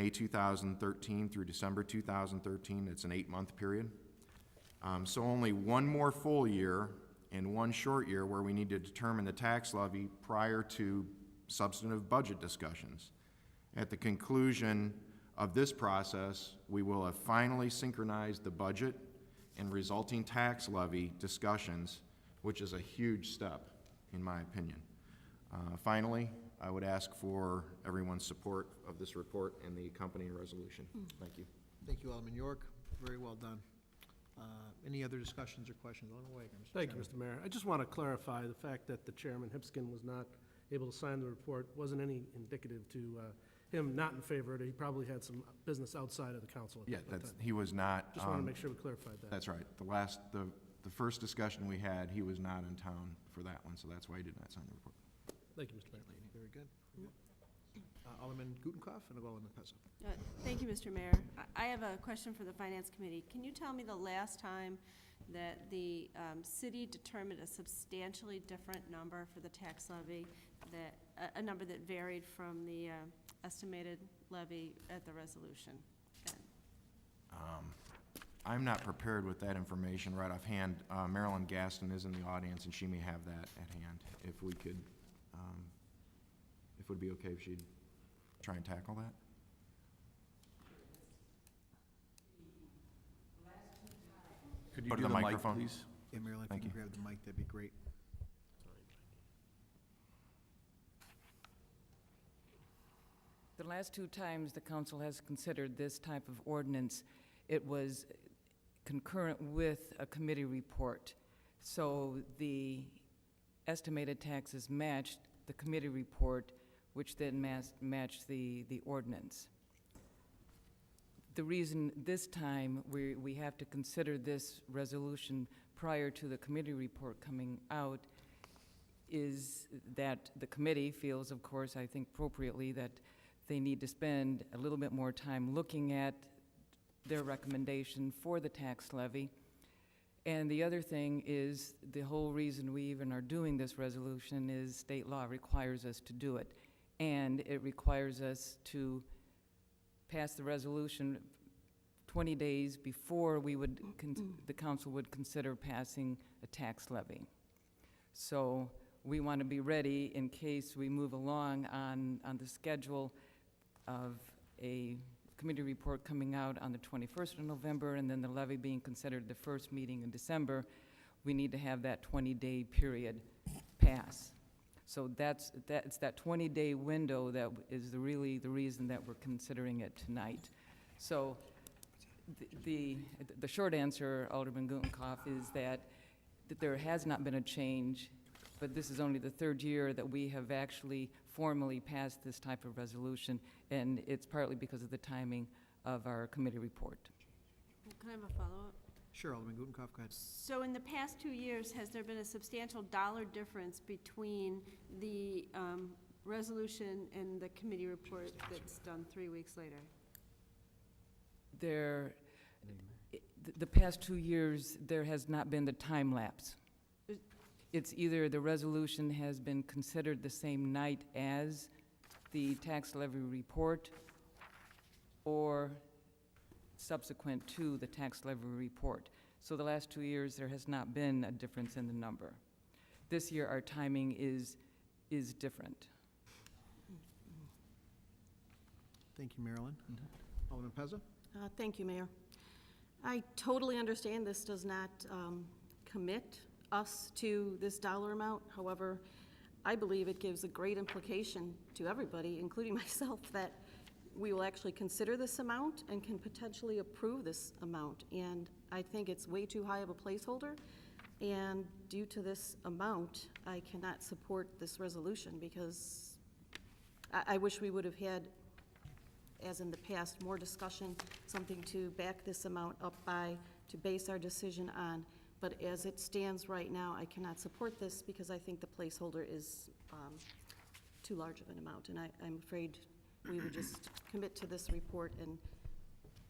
2013 through December 2013. It's an 8-month period. So only one more full year and one short year where we need to determine the tax levy prior to substantive budget discussions. At the conclusion of this process, we will have finally synchronized the budget and resulting tax levy discussions, which is a huge step, in my opinion. Finally, I would ask for everyone's support of this report and the accompanying resolution. Thank you. Thank you, Alderman York. Very well done. Any other discussions or questions? Alderman Wagner. Thank you, Mr. Mayor. I just want to clarify the fact that the Chairman Hipskin was not able to sign the report wasn't any indicative to him not in favor of it. He probably had some business outside of the council at that time. He was not. Just want to make sure we clarified that. That's right. The first discussion we had, he was not in town for that one, so that's why he did not sign the report. Thank you, Mr. Mayor. Very good. Alderman Gutenkopf and Alderman Pezzo. Thank you, Mr. Mayor. I have a question for the Finance Committee. Can you tell me the last time that the city determined a substantially different number for the tax levy, that a number that varied from the estimated levy at the resolution? I'm not prepared with that information right offhand. Marilyn Gaston is in the audience, and she may have that at hand. If we could, if it would be okay if she'd try and tackle that. Could you Go to do the the mic, microphone, please? Yeah, Marilyn, if you can grab the mic, that'd be great. The last two times the council has considered this type of ordinance, it was concurrent with a committee report. So the estimated taxes matched the committee report, which then matched the ordinance. The reason this time we have to consider this resolution prior to the committee report coming out is that the committee feels, of course, I think appropriately, that they need to spend a little bit more time looking at their recommendation for the tax levy. And the other thing is, the whole reason we even are doing this resolution is state law requires us to do it. And it requires us to pass the resolution 20 days before we would the council would consider passing a tax levy. So we want to be ready in case we move along on the schedule of a committee report coming out on the 21st of November, and then the levy being considered the first meeting in December. we need to have that 20-day period pass. So it's that 20-day window that is really the reason that we're considering it tonight. So the short answer, Alderman Gutenkopf, is that there has not been a change, but this is only the third year that we have actually formally passed this type of resolution, and it's partly because of the timing of our committee report. Can I have a follow-up? Sure, Alderman Gutenkopf, go ahead. So in the past 2 years, has there been a substantial dollar difference between the resolution and the committee report that's done 3 weeks later? The past 2 years, there has not been the time lapse. It's either the resolution has been considered the same night as the tax levy report or subsequent to the tax levy report. So the last 2 years, there has not been a difference in the number. This year, our timing is different. Thank you, Marilyn. Alderman Pezza? Thank you, Mayor. I totally understand this does not commit us to this dollar amount. However, I believe it gives a great implication to everybody, including myself, that we will actually consider this amount and can potentially approve this amount. And I think it's way too high of a placeholder. And due to this amount, I cannot support this resolution because I wish we would have had, as in the past, more discussion, something to back this amount up by, to base our decision on. But as it stands right now, I cannot support this because I think the placeholder is too large of an amount. And I'm afraid we would just commit to this report and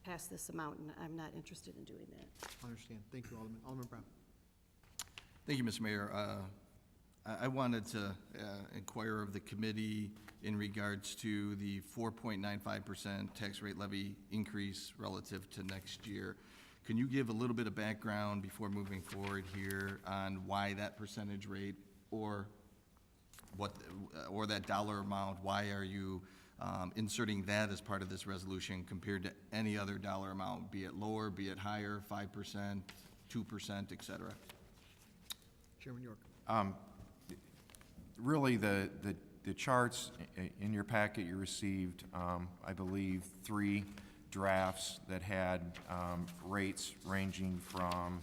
pass this amount, and I'm not interested in doing that. I understand. Thank you, Alderman. Alderman Brown. Thank you, Mr. Mayor. I wanted to inquire of the committee in regards to the 4.95% tax rate levy increase relative to next year. Can you give a little bit of background before moving forward here on why that percentage rate or that dollar amount? Why are you inserting that as part of this resolution compared to any other dollar amount, be it lower, be it higher, 5%, 2%, et cetera? Chairman York. Really, the charts in your packet you received, I believe, 3 drafts that had rates ranging from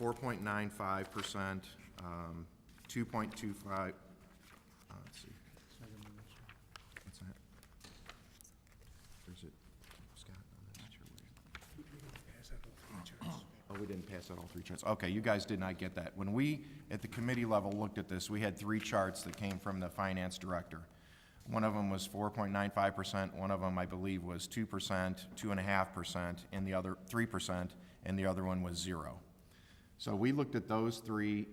4.95%, 2.25. Let's see. What's that? Where's it, Scott? I'm not sure where. Oh, we didn't pass out all 3 charts. Okay, you guys did not get that. When we, at the committee level, looked at this, we had 3 charts that came from the finance director. One of them was 4.95%, one of them, I believe, was 2%, 2.5%, and the other 3%, and the other one was 0. So we looked at those three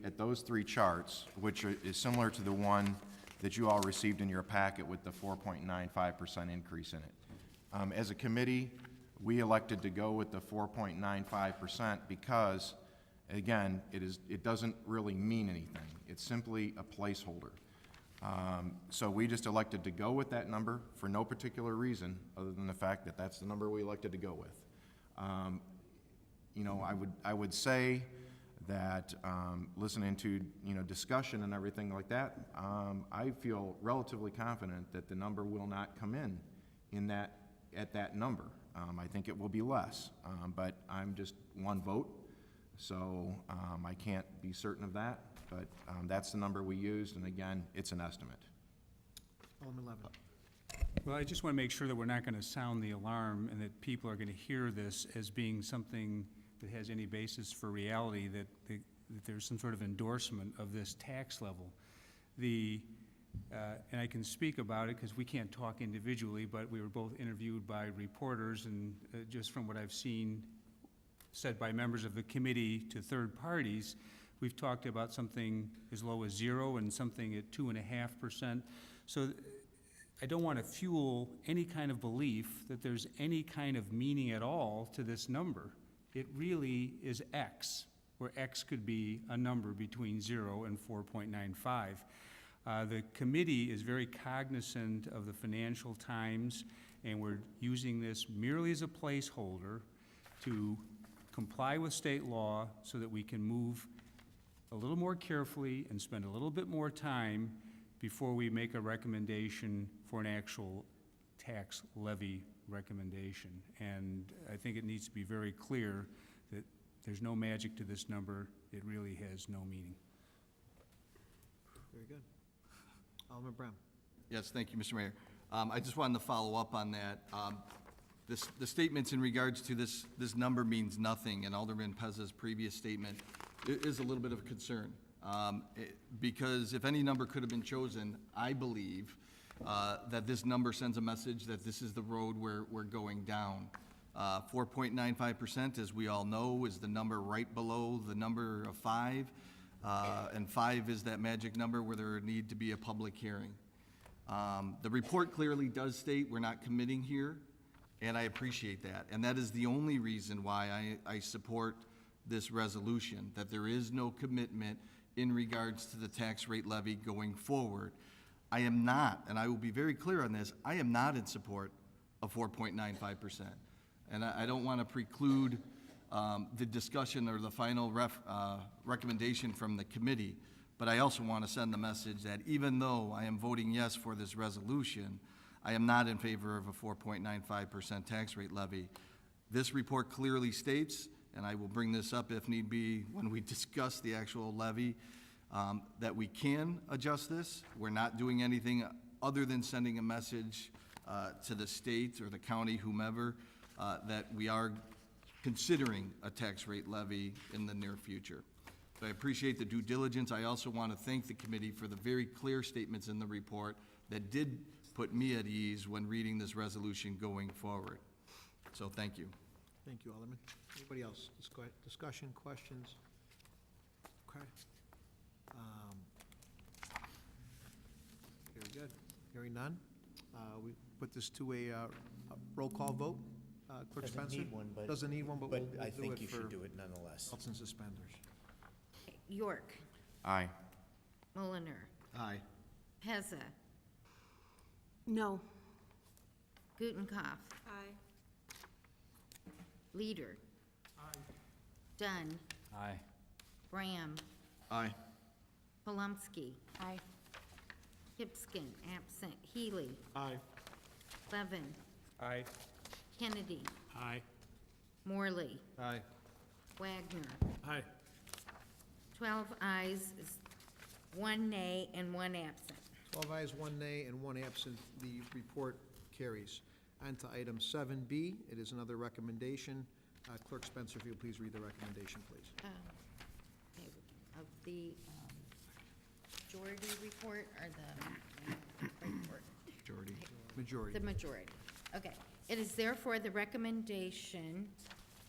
charts, which is similar to the one that you all received in your packet with the 4.95% increase in it. As a committee, we elected to go with the 4.95% because, again, it doesn't really mean anything. It's simply a placeholder. So we just elected to go with that number for no particular reason other than the fact that that's the number we elected to go with. You know, I would say that listening to discussion and everything like that, I feel relatively confident that the number will not come in at that number. I think it will be less, but I'm just one vote, so I can't be certain of that, but that's the number we used, and again, it's an estimate. Alderman Levin. Well, I just want to make sure that we're not going to sound the alarm and that people are going to hear this as being something that has any basis for reality, that there's some sort of endorsement of this tax level. And I can speak about it because we can't talk individually, but we were both interviewed by reporters, and just from what I've seen said by members of the committee to third parties, we've talked about something as low as 0 and something at 2.5%. So I don't want to fuel any kind of belief that there's any kind of meaning at all to this number. It really is X, where X could be a number between 0 and 4.95. The committee is very cognizant of the financial times and we're using this merely as a placeholder to comply with state law so that we can move a little more carefully and spend a little bit more time before we make a recommendation for an actual tax levy recommendation. And I think it needs to be very clear that there's no magic to this number. It really has no meaning. Very good. Alderman Brown. Yes, thank you, Mr. Mayor. I just wanted to follow up on that. The statements in regards to this number means nothing, and Alderman Pez's previous statement is a little bit of a concern. Because if any number could have been chosen, I believe that this number sends a message that this is the road we're going down. 4.95%, as we all know, is the number right below the number of 5, and 5 is that magic number where there would need to be a public hearing. The report clearly does state we're not committing here, and I appreciate that. And that is the only reason why I support this resolution, that there is no commitment in regards to the tax rate levy going forward. I am not, and I will be very clear on this, I am not in support of 4.95%. And I don't want to preclude the discussion or the final recommendation from the committee, but I also want to send the message that even though I am voting yes for this resolution, I am not in favor of a 4.95% tax rate levy. This report clearly states, and I will bring this up if need be when we discuss the actual levy, that we can adjust this. We're not doing anything other than sending a message to the state or the county, whomever, that we are considering a tax rate levy in the near future. So I appreciate the due diligence. I also want to thank the committee for the very clear statements in the report that did put me at ease when reading this resolution going forward. So thank you. Thank you, Alderman. Anybody else? Discussion, questions? Okay. Very good. Hearing none. We put this to a roll call vote. Clerk Spencer? Doesn't need one, but. Doesn't need one, but But we'll I do think it you for should do it nonetheless. belts and suspenders. York. Aye. Mulliner. Aye. Pezza. No. Gutenkopf. Aye. Leader. Dunn. Aye. Graham. Aye. Palumski. Aye. Hipskin, absent. Healy. Aye. Levin. Aye. Kennedy. Aye. Morley. Aye. Wagner. Aye. 12 ayes, 1 nay, and 1 absent. 12 ayes, 1 nay, and 1 absent. The report carries. On to item 7B. It is another recommendation. Clerk Spencer, if you'll please read the recommendation, please. Okay, of the majority report or the report? Majority. Majority. The majority. Okay. It is therefore the recommendation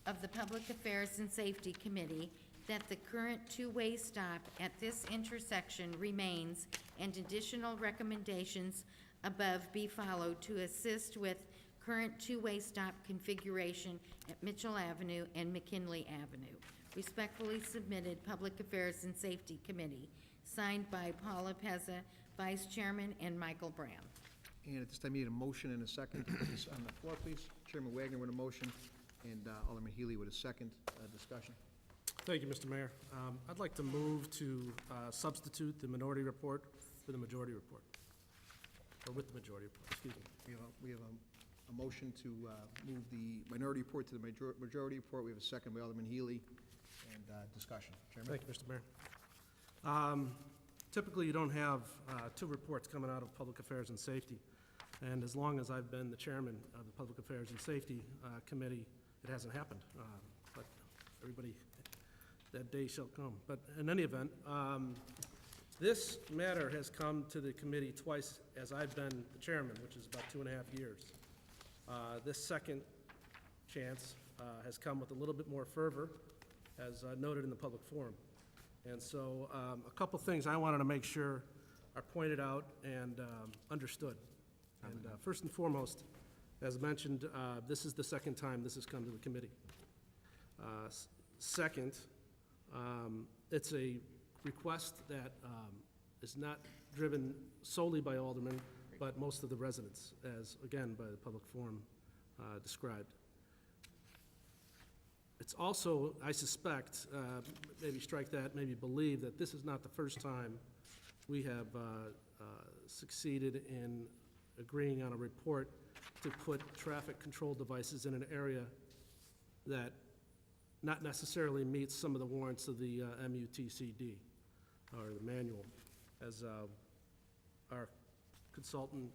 of the Public Affairs and Safety Committee that the current two-way stop at this intersection remains and additional recommendations above be followed to assist with current two-way stop configuration at Mitchell Avenue and McKinley Avenue. Respectfully submitted, Public Affairs and Safety Committee, signed by Paula Pezza, Vice Chairman, and Michael Brown. And at this time, we need a motion and a second to put this on the floor, please. Chairman Wagner with a motion, and Alderman Healy with a second. Discussion. Thank you, Mr. Mayor. I'd like to move to substitute the minority report for the majority report, or with the majority report, excuse me. We have a motion to move the minority report to the majority report. We have a second by Alderman Healy, and discussion. Chairman? Thank you, Mr. Mayor. Typically, you don't have two reports coming out of Public Affairs and Safety, and as long as I've been the chairman of the Public Affairs and Safety Committee, it hasn't happened. But everybody, that day shall come. But in any event, this matter has come to the committee twice as I've been the chairman, which is about 2.5 years. This second chance has come with a little bit more fervor, as noted in the public forum. And so a couple things I wanted to make sure are pointed out and understood. And first and foremost, as mentioned, this is the second time this has come to the committee. Second, it's a request that is not driven solely by Alderman, but most of the residents, as, again, by the public forum described. It's also, I suspect, maybe strike that, maybe believe that this is not the first time we have succeeded in agreeing on a report to put traffic control devices in an area that not necessarily meets some of the warrants of the MUTCD, or the manual, as our consultant,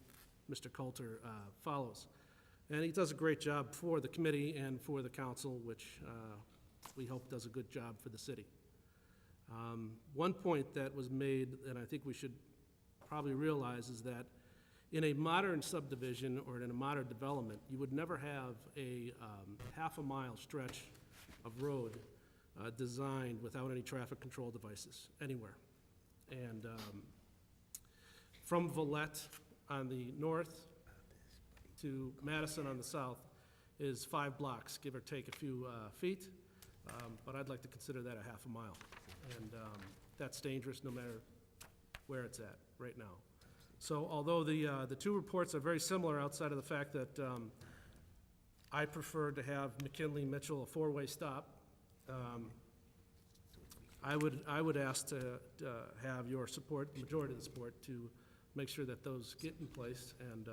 Mr. Coulter, follows. And he does a great job for the committee and for the council, which we hope does a good job for the city. One point that was made, and I think we should probably realize, is that in a modern subdivision or in a modern development, you would never have a half-a-mile stretch of road designed without any traffic control devices anywhere. And from Villette on the north to Madison on the south is 5 blocks, give or take a few feet, but I'd like to consider that a half a mile. And that's dangerous no matter where it's at right now. So although the two reports are very similar outside of the fact that I prefer to have McKinley-Mitchell a 4-way stop, I would ask to have your support, the majority of the support, to make sure that those get in place and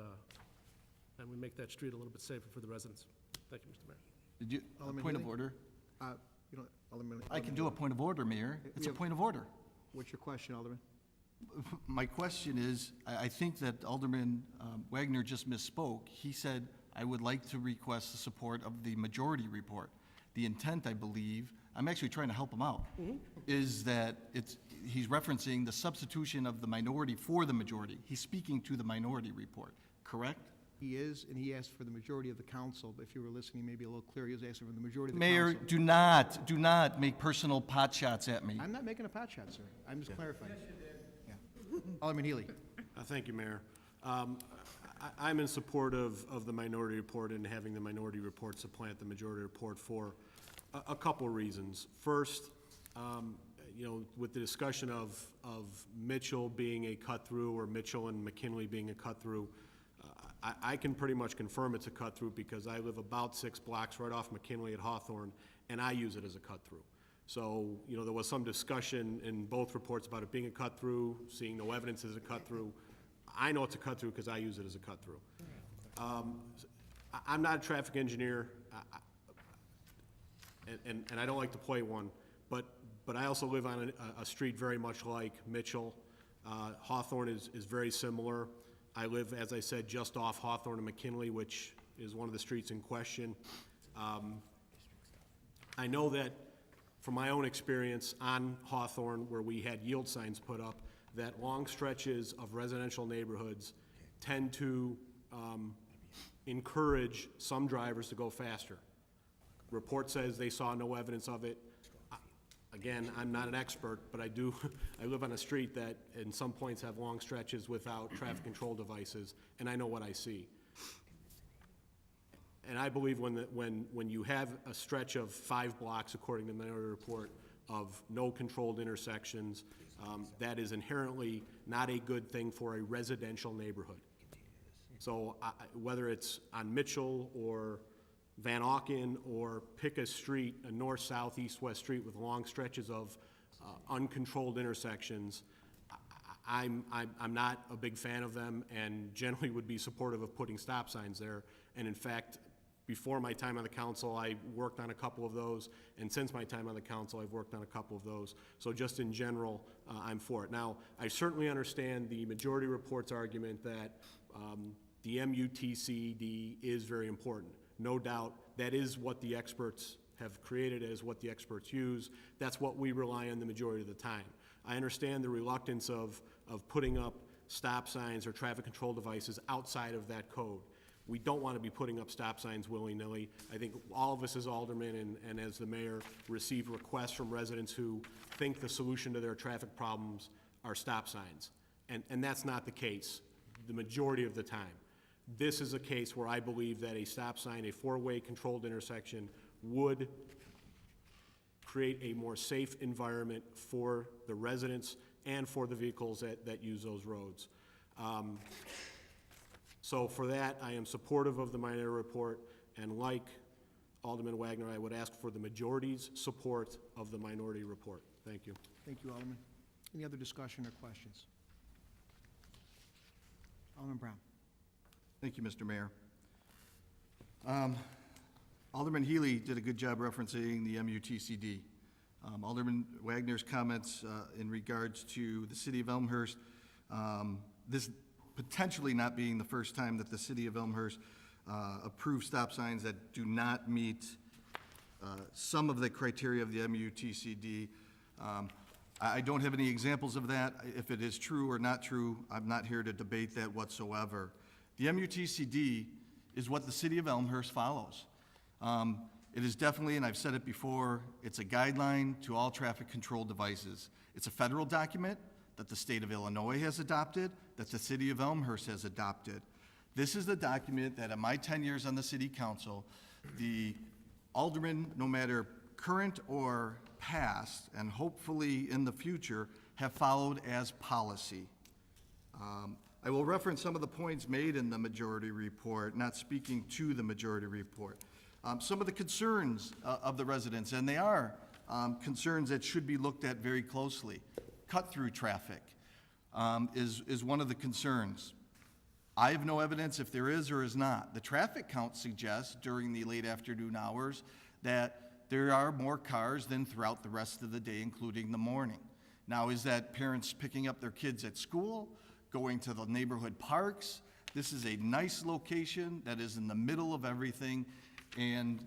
we make that street a little bit safer for the residents. Thank you, Mr. Mayor. Did you, Alderman point of Healy? order? Alderman, I can do a point of order, Mayor. It's a point of order. What's your question, Alderman? My question is, I think that Alderman Wagner just misspoke. He said, I would like to request the support of the majority report. The intent, I believe, I'm actually trying to help him out, is that he's referencing the substitution of the minority for the majority. He's speaking to the minority report, correct? He is, and he asked for the majority of the council, but if you were listening maybe a little clearer, he was asking for the majority of the Mayor, council. do not make personal pot shots at me. I'm not making a pot shot, sir. I'm just clarifying. Yeah. Alderman Healy. Thank you, Mayor. I'm in support of the minority report and having the minority report supplant the majority report for a couple reasons. First, you know, with the discussion of Mitchell being a cut-through or Mitchell and McKinley being a cut-through, I can pretty much confirm it's a cut-through because I live about 6 blocks right off McKinley at Hawthorne, and I use it as a cut-through. So, you know, there was some discussion in both reports about it being a cut-through, seeing no evidence as a cut-through. I know it's a cut-through because I use it as a cut-through. I'm not a traffic engineer, and I don't like to play one, but I also live on a street very much like Mitchell. Hawthorne is very similar. I live, as I said, just off Hawthorne and McKinley, which is one of the streets in question. I know that from my own experience on Hawthorne, where we had yield signs put up, that long stretches of residential neighborhoods tend to encourage some drivers to go faster. Report says they saw no evidence of it. Again, I'm not an expert, but I live on a street that in some points have long stretches without traffic control devices, and I know what I see. And I believe when you have a stretch of 5 blocks, according to the minority report, of no controlled intersections, that is inherently not a good thing for a residential neighborhood. So whether it's on Mitchell or Van Auken, or pick a street, a north, south, east, west street with long stretches of uncontrolled intersections, I'm not a big fan of them and generally would be supportive of putting stop signs there. And in fact, before my time on the council, I worked on a couple of those, and since my time on the council, I've worked on a couple of those. So just in general, I'm for it. Now, I certainly understand the majority report's argument that the MUTCD is very important. No doubt, that is what the experts have created, as what the experts use. That's what we rely on the majority of the time. I understand the reluctance of putting up stop signs or traffic control devices outside of that code. We don't want to be putting up stop signs willy-nilly. I think all of us as aldermen and as the mayor receive requests from residents who think the solution to their traffic problems are stop signs. And that's not the case the majority of the time. This is a case where I believe that a stop sign, a 4-way controlled intersection, would create a more safe environment for the residents and for the vehicles that use those roads. So for that, I am supportive of the minority report, and like Alderman Wagner, I would ask for the majority's support of the minority report. Thank you. Thank you, Alderman. Any other discussion or questions? Alderman Brown. Thank you, Mr. Mayor. Alderman Healy did a good job referencing the MUTCD. Alderman Wagner's comments in regards to the city of Elmhurst, this potentially not being the first time that the city of Elmhurst approves stop signs that do not meet some of the criteria of the MUTCD. I don't have any examples of that. If it is true or not true, I'm not here to debate that whatsoever. The MUTCD is what the city of Elmhurst follows. It is definitely, and I've said it before, it's a guideline to all traffic control devices. It's a federal document that the state of Illinois has adopted, that the city of Elmhurst has adopted. This is the document that in my 10 years on the city council, the aldermen, no matter current or past, and hopefully in the future, have followed as policy. I will reference some of the points made in the majority report, not speaking to the majority report. Some of the concerns of the residents, and they are concerns that should be looked at very closely. Cut-through traffic is one of the concerns. I have no evidence if there is or is not. The traffic count suggests during the late afternoon hours that there are more cars than throughout the rest of the day, including the morning. Now, is that parents picking up their kids at school, going to the neighborhood parks? This is a nice location that is in the middle of everything, and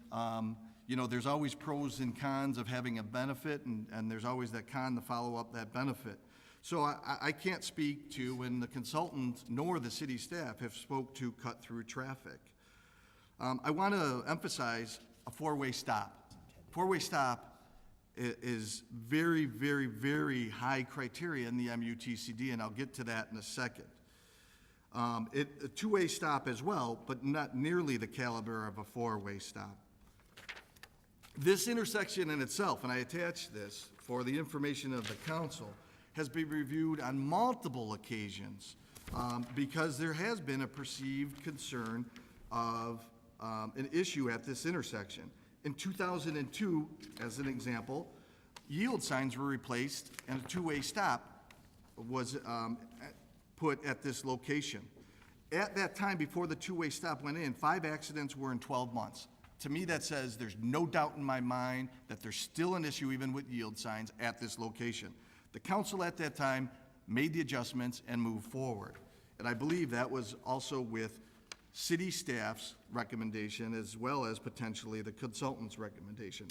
you know, there's always pros and cons of having a benefit, and there's always that con to follow up that benefit. So I can't speak to when the consultant nor the city staff have spoke to cut-through traffic. I want to emphasize a four-way stop. Four-way stop is very, very, very high criteria in the MUTCD, and I'll get to that in a second. A two-way stop as well, but not nearly the caliber of a four-way stop. This intersection in itself, and I attach this for the information of the council, has been reviewed on multiple occasions because there has been a perceived concern of an issue at this intersection. In 2002, as an example, yield signs were replaced and a two-way stop was put at this location. At that time, before the two-way stop went in, 5 accidents were in 12 months. To me, that says there's no doubt in my mind that there's still an issue even with yield signs at this location. The council at that time made the adjustments and moved forward. And I believe that was also with city staff's recommendation as well as potentially the consultant's recommendation.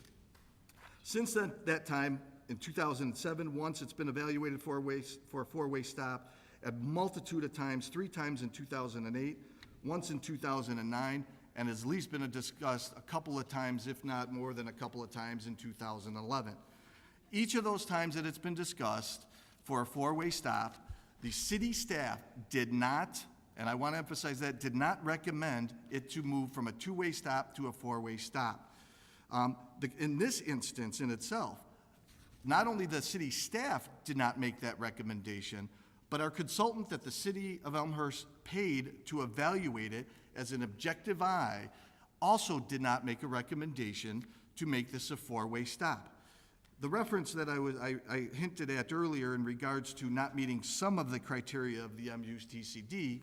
Since that time, in 2007, once it's been evaluated for a four-way stop, a multitude of times, 3 times in 2008, once in 2009, and has at least been discussed a couple of times, if not more than a couple of times in 2011. Each of those times that it's been discussed for a four-way stop, the city staff did not, and I want to emphasize that, did not recommend it to move from a two-way stop to a four-way stop. In this instance in itself, not only the city staff did not make that recommendation, but our consultant that the city of Elmhurst paid to evaluate it as an objective eye also did not make a recommendation to make this a four-way stop. The reference that I hinted at earlier in regards to not meeting some of the criteria of the MUTCD,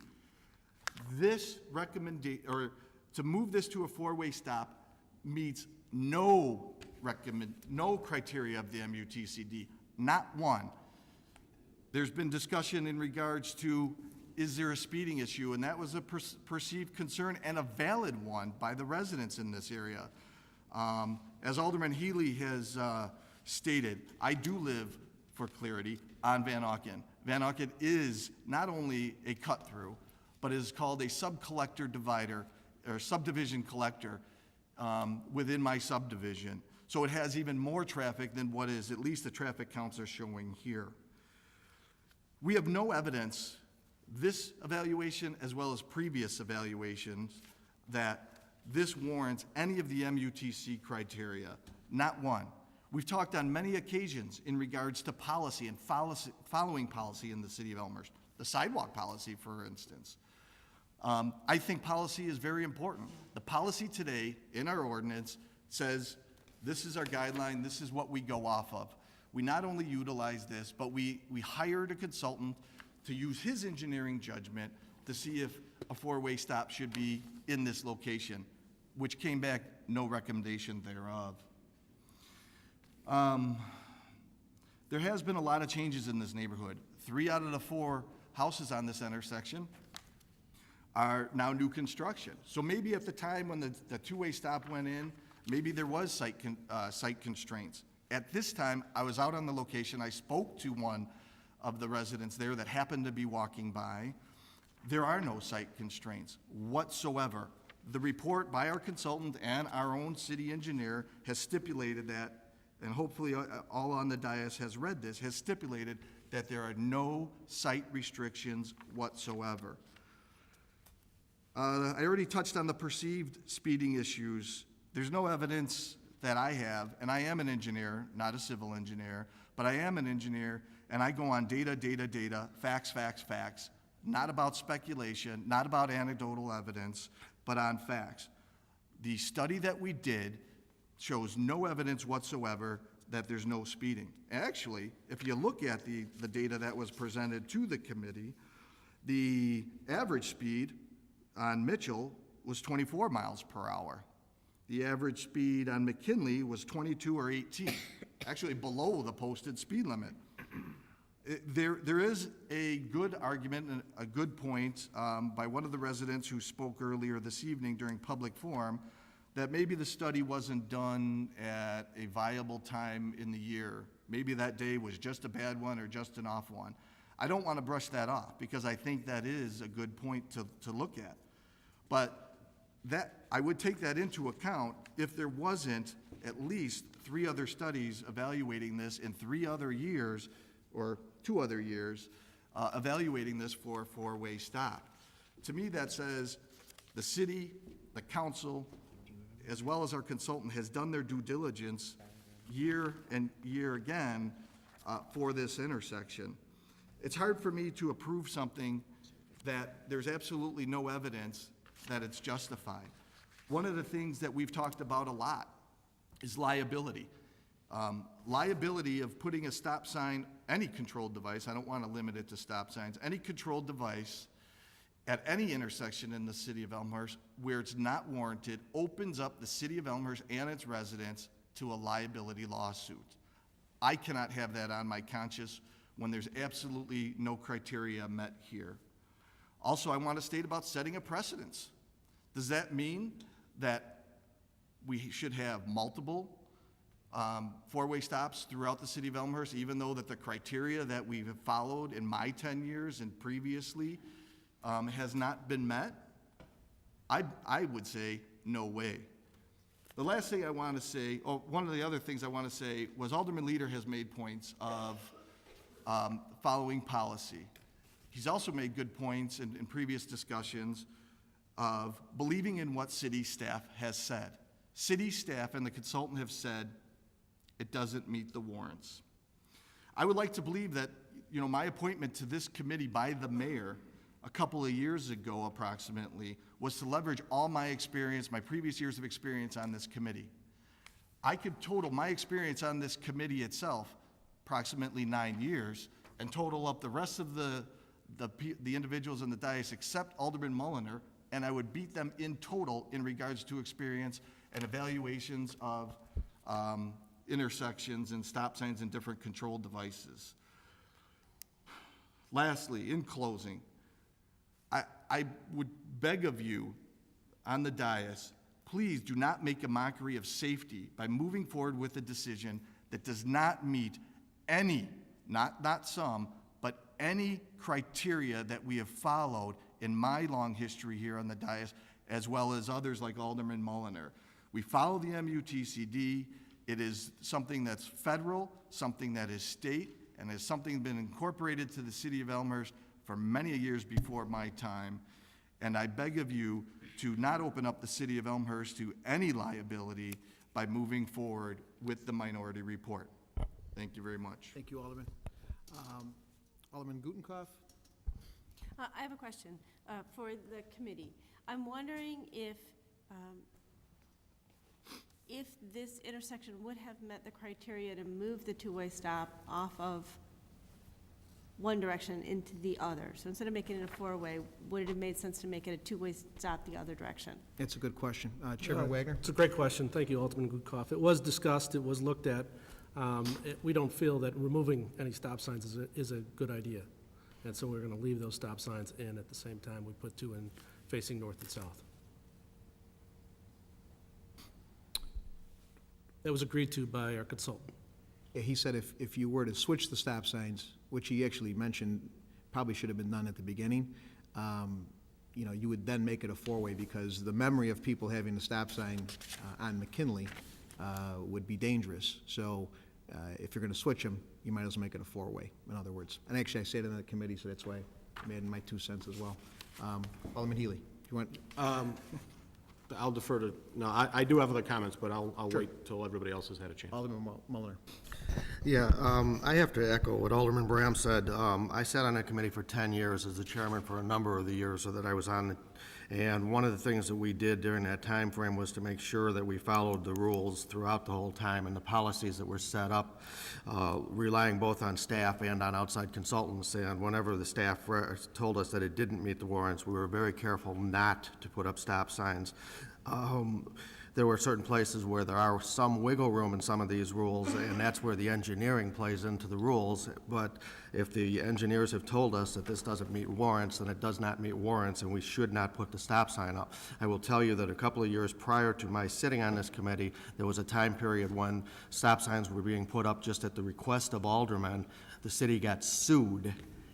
this recommendation, or to move this to a four-way stop, meets no criteria of the MUTCD, not one. There's been discussion in regards to, is there a speeding issue? And that was a perceived concern and a valid one by the residents in this area. As Alderman Healy has stated, I do live, for clarity, on Van Auken. Van Auken is not only a cut-through, but is called a sub-collector divider, or subdivision collector within my subdivision. So it has even more traffic than what is at least the traffic counts are showing here. We have no evidence, this evaluation as well as previous evaluations, that this warrants any of the MUTC criteria, not one. We've talked on many occasions in regards to policy and following policy in the city of Elmhurst, the sidewalk policy, for instance. I think policy is very important. The policy today in our ordinance says this is our guideline, this is what we go off of. We not only utilize this, but we hired a consultant to use his engineering judgment to see if a four-way stop should be in this location, which came back no recommendation thereof. There has been a lot of changes in this neighborhood. 3 out of the 4 houses on this intersection are now new construction. So maybe at the time when the two-way stop went in, maybe there was site constraints. At this time, I was out on the location. I spoke to one of the residents there that happened to be walking by. There are no site constraints whatsoever. The report by our consultant and our own city engineer has stipulated that, and hopefully all on the dais has read this, has stipulated that there are no site restrictions whatsoever. I already touched on the perceived speeding issues. There's no evidence that I have, and I am an engineer, not a civil engineer, but I am an engineer, and I go on data, facts, not about speculation, not about anecdotal evidence, but on facts. The study that we did shows no evidence whatsoever that there's no speeding. Actually, if you look at the data that was presented to the committee, the average speed on Mitchell was 24 miles per hour. The average speed on McKinley was 22 or 18, actually below the posted speed limit. There is a good argument and a good point by one of the residents who spoke earlier this evening during public forum that maybe the study wasn't done at a viable time in the year. Maybe that day was just a bad one or just an off one. I don't want to brush that off because I think that is a good point to look at. But that I would take that into account if there wasn't at least 3 other studies evaluating this in 3 other years or 2 other years evaluating this for a four-way stop. To me, that says the city, the council, as well as our consultant has done their due diligence year and year again for this intersection. It's hard for me to approve something that there's absolutely no evidence that it's justified. One of the things that we've talked about a lot is liability. Liability of putting a stop sign, any controlled device, I don't want to limit it to stop signs, any controlled device at any intersection in the city of Elmhurst where it's not warranted opens up the city of Elmhurst and its residents to a liability lawsuit. I cannot have that on my conscience when there's absolutely no criteria met here. Also, I want to state about setting a precedence. Does that mean that we should have multiple four-way stops throughout the city of Elmhurst, even though that the criteria that we've followed in my 10 years and previously has not been met? I would say no way. The last thing I want to say, one of the other things I want to say was Alderman Leader has made points of following policy. He's also made good points in previous discussions of believing in what city staff has said. City staff and the consultant have said it doesn't meet the warrants. I would like to believe that, my appointment to this committee by the mayor a couple of years ago approximately was to leverage all my experience, my previous years of experience on this committee. I could total my experience on this committee itself, approximately 9 years, and total up the rest of the individuals in the dais except Alderman Mulliner, and I would beat them in total in regards to experience and evaluations of intersections and stop signs and different control devices. Lastly, in closing, I would beg of you on the dais, please do not make a mockery of safety by moving forward with a decision that does not meet any, not some, but any criteria that we have followed in my long history here on the dais, as well as others like Alderman Mulliner. We follow the MUTCD. It is something that's federal, something that is state, and is something been incorporated to the city of Elmhurst for many years before my time. And I beg of you to not open up the city of Elmhurst to any liability by moving forward with the minority report. Thank you very much. Thank you, Alderman. Alderman Gutenkopf? I have a question for the committee. I'm wondering if this intersection would have met the criteria to move the two-way stop off of one direction into the other. So instead of making it a four-way, would it have made sense to make it a two-way stop the other direction? It's a good question. Chairman Wagner? It's a great question. Thank you, Alderman Goodcoff. It was discussed, it was looked at. We don't feel that removing any stop signs is a good idea. And so we're going to leave those stop signs in. At the same time, we put two in facing north and south. That was agreed to by our consultant. Yeah, he said if you were to switch the stop signs, which he actually mentioned probably should have been done at the beginning, you know, you would then make it a four-way, because the memory of people having the stop sign on McKinley would be dangerous. So if you're going to switch them, you might as well make it a four-way, in other words. And actually, I said it in the committee, so that's why I made my 2 cents as well. Alderman Healy, do you want? I'll defer to, no, I do have other comments, but I'll wait till everybody else has had a chance. Alderman Mulliner. Yeah, I have to echo what Alderman Bram said. I sat on that committee for 10 years as the chairman for a number of the years that I was on it. And one of the things that we did during that time frame was to make sure that we followed the rules throughout the whole time and the policies that were set up, relying both on staff and on outside consultants. And whenever the staff told us that it didn't meet the warrants, we were very careful not to put up stop signs. There were certain places where there are some wiggle room in some of these rules, and that's where the engineering plays into the rules. But if the engineers have told us that this doesn't meet warrants, then it does not meet warrants, and we should not put the stop sign up. I will tell you that a couple of years prior to my sitting on this committee, there was a time period when stop signs were being put up just at the request of aldermen. The city got sued.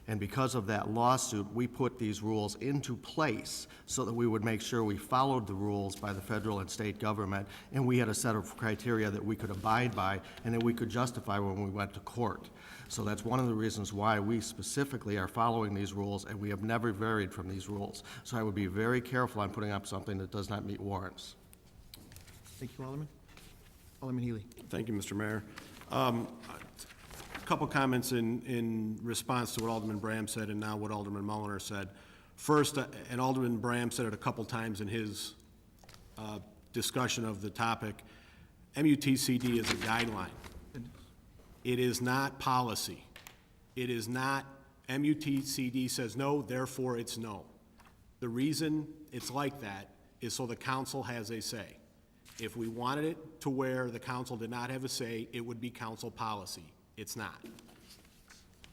And because of that lawsuit, we put these rules into place so that we would make sure we followed the rules by the federal and state government, and we had a set of criteria that we could abide by and that we could justify when we went to court. So that's one of the reasons why we specifically are following these rules, and we have never varied from these rules. So I would be very careful on putting up something that does not meet warrants. Thank you, Alderman. Alderman Healy. Thank you, Mr. Mayor. A couple comments in response to what Alderman Bram said and now what Alderman Mulliner said. First, and Alderman Bram said it a couple times in his discussion of the topic, MUTCD is a guideline. It is not policy. It is not MUTCD says no, therefore it's no. The reason it's like that is so the council has a say. If we wanted it to where the council did not have a say, it would be council policy. It's not.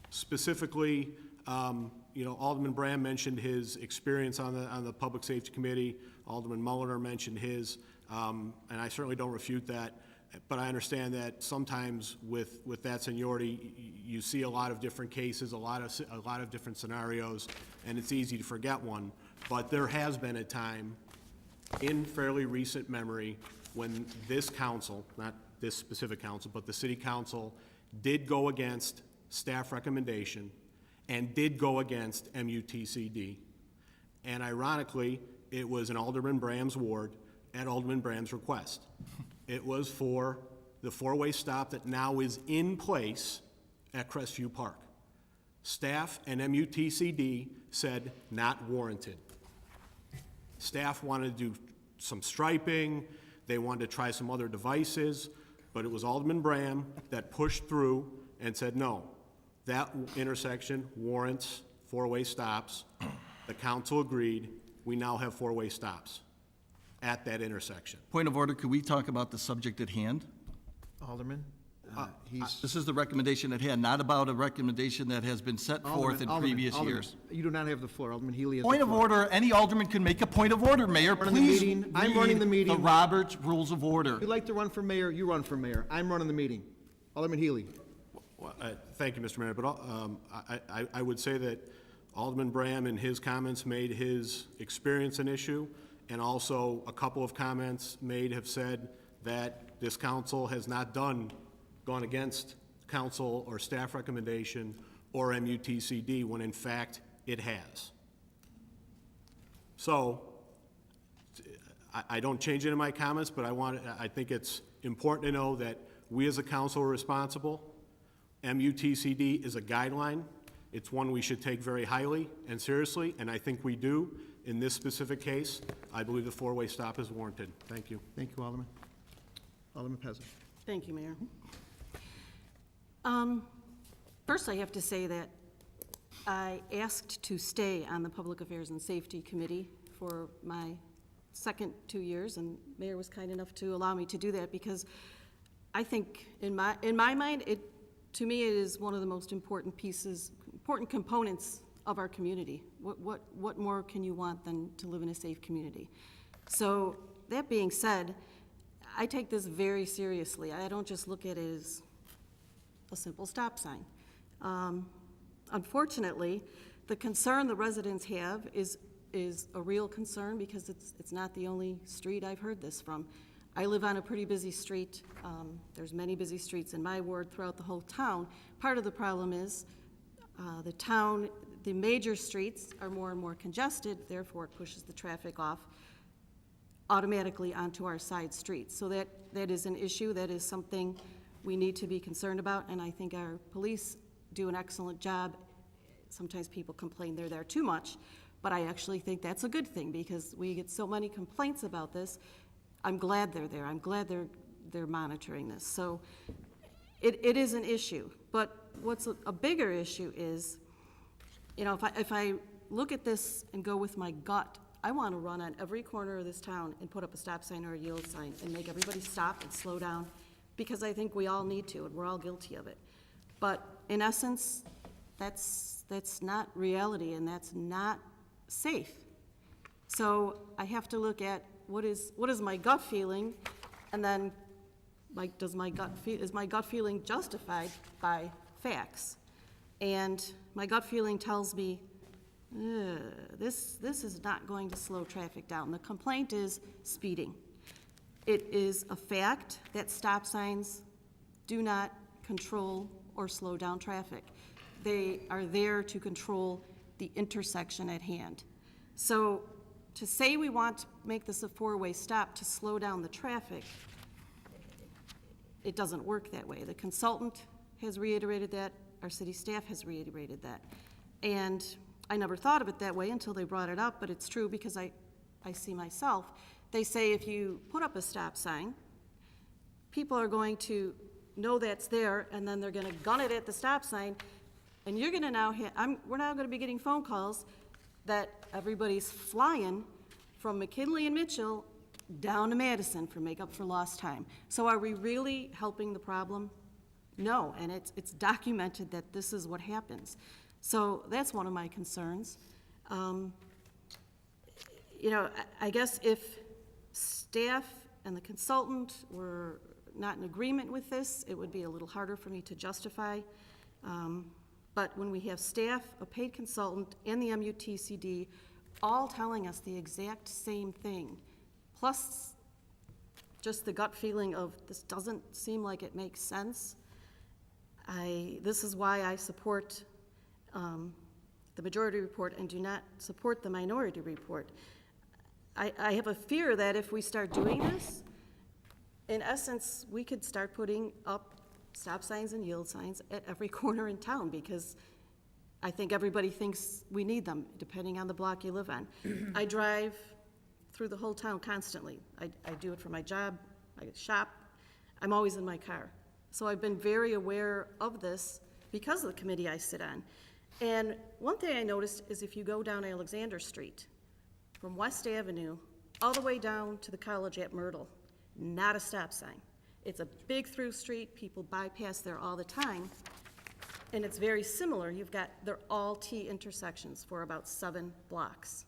Specifically, you know, Alderman Bram mentioned his experience on the Public Safety Committee. Alderman Mulliner mentioned his, and I certainly don't refute that. But I understand that sometimes with that seniority, you see a lot of different cases, a lot of different scenarios, and it's easy to forget one. But there has been a time in fairly recent memory when this council, not this specific council, but the city council, did go against staff recommendation and did go against MUTCD. And ironically, it was in Alderman Bram's ward at Alderman Bram's request. It was for the four-way stop that now is in place at Crestview Park. Staff and MUTCD said not warranted. Staff wanted to do some striping, they wanted to try some other devices, but it was Alderman Bram that pushed through and said, no, that intersection warrants four-way stops. The council agreed. We now have four-way stops at that intersection. Point of order, could we talk about the subject at hand? Alderman, This is the recommendation at hand, not about a recommendation that has been set forth in previous years. You do not have the floor. Alderman Healy has Point the of floor. order, any alderman can make a point of order, Mayor. Please I'm running the meeting. the Roberts Rules of Order. If you'd like to run for mayor, you run for mayor. I'm running the meeting. Alderman Healy. Well, thank you, Mr. Mayor, but I would say that Alderman Bram in his comments made his experience an issue, and also a couple of comments made have said that this council has not gone against council or staff recommendation or MUTCD when in fact it has. So I don't change it in my comments, but I think it's important to know that we as a council are responsible. MUTCD is a guideline. It's one we should take very highly and seriously, and I think we do. In this specific case, I believe the four-way stop is warranted. Thank you. Thank you, Alderman. Alderman Pezza. Thank you, Mayor. First, I have to say that I asked to stay on the Public Affairs and Safety Committee for my second 2 years, and Mayor was kind enough to allow me to do that because I think, in my mind, to me, it is one of the most important components of our community. What more can you want than to live in a safe community? So, that being said, I take this very seriously. I don't just look at it as a simple stop sign. Unfortunately, the concern the residents have is a real concern because it's not the only street I've heard this from. I live on a pretty busy street. There's many busy streets in my ward throughout the whole town. Part of the problem is the major streets are more and more congested, therefore it pushes the traffic off automatically onto our side streets. So that is an issue, that is something we need to be concerned about, and I think our police do an excellent job. Sometimes people complain they're there too much, but I actually think that's a good thing because we get so many complaints about this. I'm glad they're there. I'm glad they're monitoring this. So it is an issue, but what's a bigger issue is, you know, if I look at this and go with my gut, I want to run on every corner of this town and put up a stop sign or a yield sign and make everybody stop and slow down because I think we all need to and we're all guilty of it. But in essence, that's not reality and that's not safe. So I have to look at what is my gut feeling, and then is my gut feeling justified by facts? And my gut feeling tells me this is not going to slow traffic down. The complaint is speeding. It is a fact that stop signs do not control or slow down traffic. They are there to control the intersection at hand. So to say we want to make this a four-way stop to slow down the traffic, it doesn't work that way. The consultant has reiterated that. Our city staff has reiterated that. And I never thought of it that way until they brought it up, but it's true because I see myself. They say if you put up a stop sign, people are going to know that's there, and then they're going to gun it at the stop sign, and you're going to we're now going to be getting phone calls that everybody's flying from McKinley and Mitchell down to Madison for make up for lost time. So are we really helping the problem? No, and it's documented that this is what happens. So that's one of my concerns. You know, I guess if staff and the consultant were not in agreement with this, it would be a little harder for me to justify. But when we have staff, a paid consultant, and the MUTCD all telling us the exact same thing, plus just the gut feeling of this doesn't seem like it makes sense, this is why I support the majority report and do not support the minority report. I have a fear that if we start doing this, in essence, we could start putting up stop signs and yield signs at every corner in town because I think everybody thinks we need them, depending on the block you live on. I drive through the whole town constantly. I do it for my job, I shop, I'm always in my car. So I've been very aware of this because of the committee I sit on. And one thing I noticed is if you go down Alexander Street, from West Avenue all the way down to the college at Myrtle, not a stop sign. It's a big through street, people bypass there all the time, and it's very similar. They're all T intersections for about 7 blocks.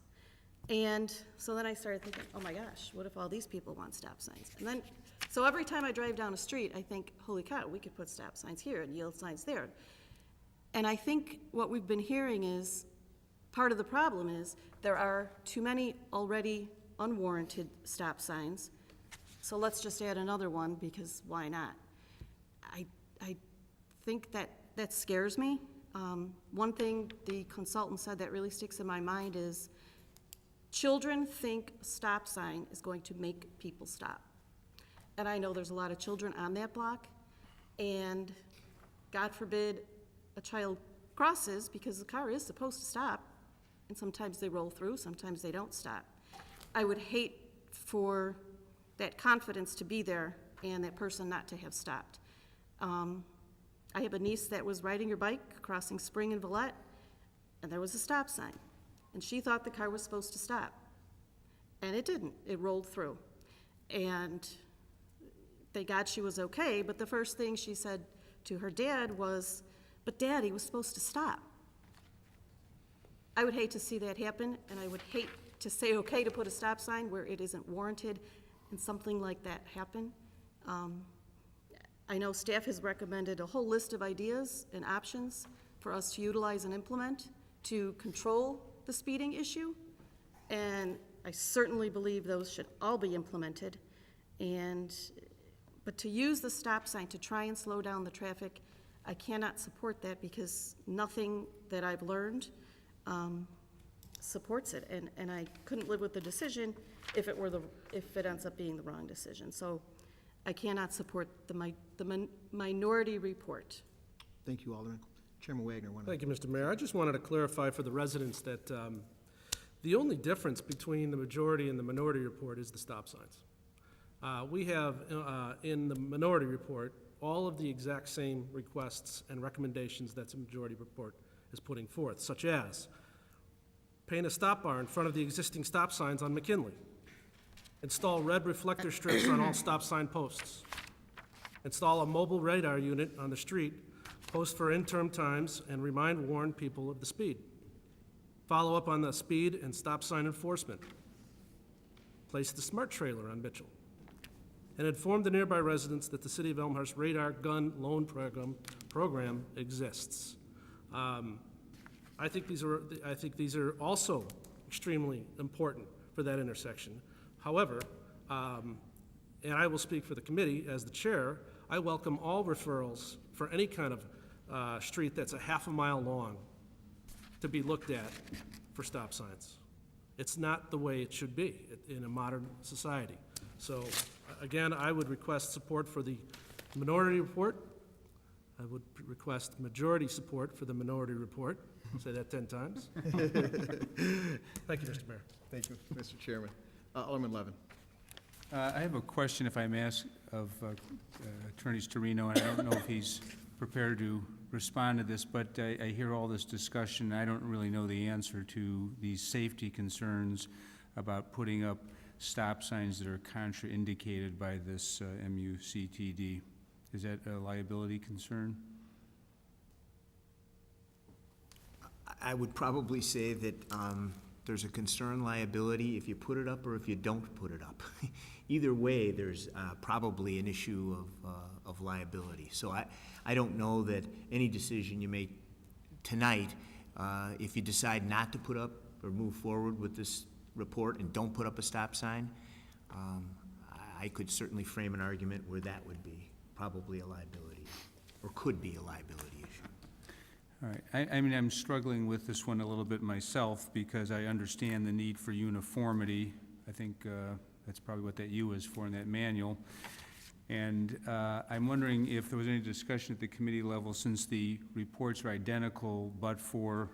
And so then I started thinking, oh my gosh, what if all these people want stop signs? And then, so every time I drive down a street, I think, holy cow, we could put stop signs here and yield signs there. And I think what we've been hearing is, part of the problem is there are too many already unwarranted stop signs. So let's just add another one because why not? I think that scares me. One thing the consultant said that really sticks in my mind is children think a stop sign is going to make people stop. And I know there's a lot of children on that block, and God forbid a child crosses, because the car is supposed to stop, and sometimes they roll through, sometimes they don't stop. I would hate for that confidence to be there and that person not to have stopped. I have a niece that was riding her bike crossing Spring and Villette, and there was a stop sign, and she thought the car was supposed to stop, and it didn't. It rolled through, and thank God she was okay, but the first thing she said to her dad was, "But Dad, he was supposed to stop." I would hate to see that happen, and I would hate to say okay to put a stop sign where it isn't warranted and something like that happen. I know staff has recommended a whole list of ideas and options for us to utilize and implement to control the speeding issue, and I certainly believe those should all be implemented. But to use the stop sign to try and slow down the traffic, I cannot support that because nothing that I've learned supports it, and I couldn't live with the decision if it ends up being the wrong decision. So I cannot support the minority report. Thank you, Alderman. Chairman Wagner. Thank you, Mr. Mayor. I just wanted to clarify for the residents that the only difference between the majority and the minority report is the stop signs. We have in the minority report all of the exact same requests and recommendations that the majority report is putting forth, such as paint a stop bar in front of the existing stop signs on McKinley, install red reflector strips on all stop sign posts, install a mobile radar unit on the street, post for interim times, and warn people of the speed, follow up on the speed and stop sign enforcement, place the smart trailer on Mitchell, and inform the nearby residents that the City of Elmhurst radar gun loan program exists. I think these are also extremely important for that intersection. However, and I will speak for the committee as the chair, I welcome all referrals for any kind of street that's a half a mile long to be looked at for stop signs. It's not the way it should be in a modern society. So again, I would request support for the minority report. I would request majority support for the minority report. I'll say that 10 times. Thank you, Mr. Mayor. Thank you, Mr. Chairman. Alderman Levin. I have a question, if I may ask, of Attorney Storino, and I don't know if he's prepared to respond to this, but I hear all this discussion, and I don't really know the answer to these safety concerns about putting up stop signs that are contraindicated by this MUCTD. Is that a liability concern? I would probably say that there's a concern liability if you put it up or if you don't put it up. Either way, there's probably an issue of liability. So I don't know that any decision you make tonight, if you decide not to put up or move forward with this report and don't put up a stop sign, I could certainly frame an argument where that would be probably a liability or could be a liability issue. All right. I mean, I'm struggling with this one a little bit myself because I understand the need for uniformity. I think that's probably what that U is for in that manual. And I'm wondering if there was any discussion at the committee level, since the reports are identical, but for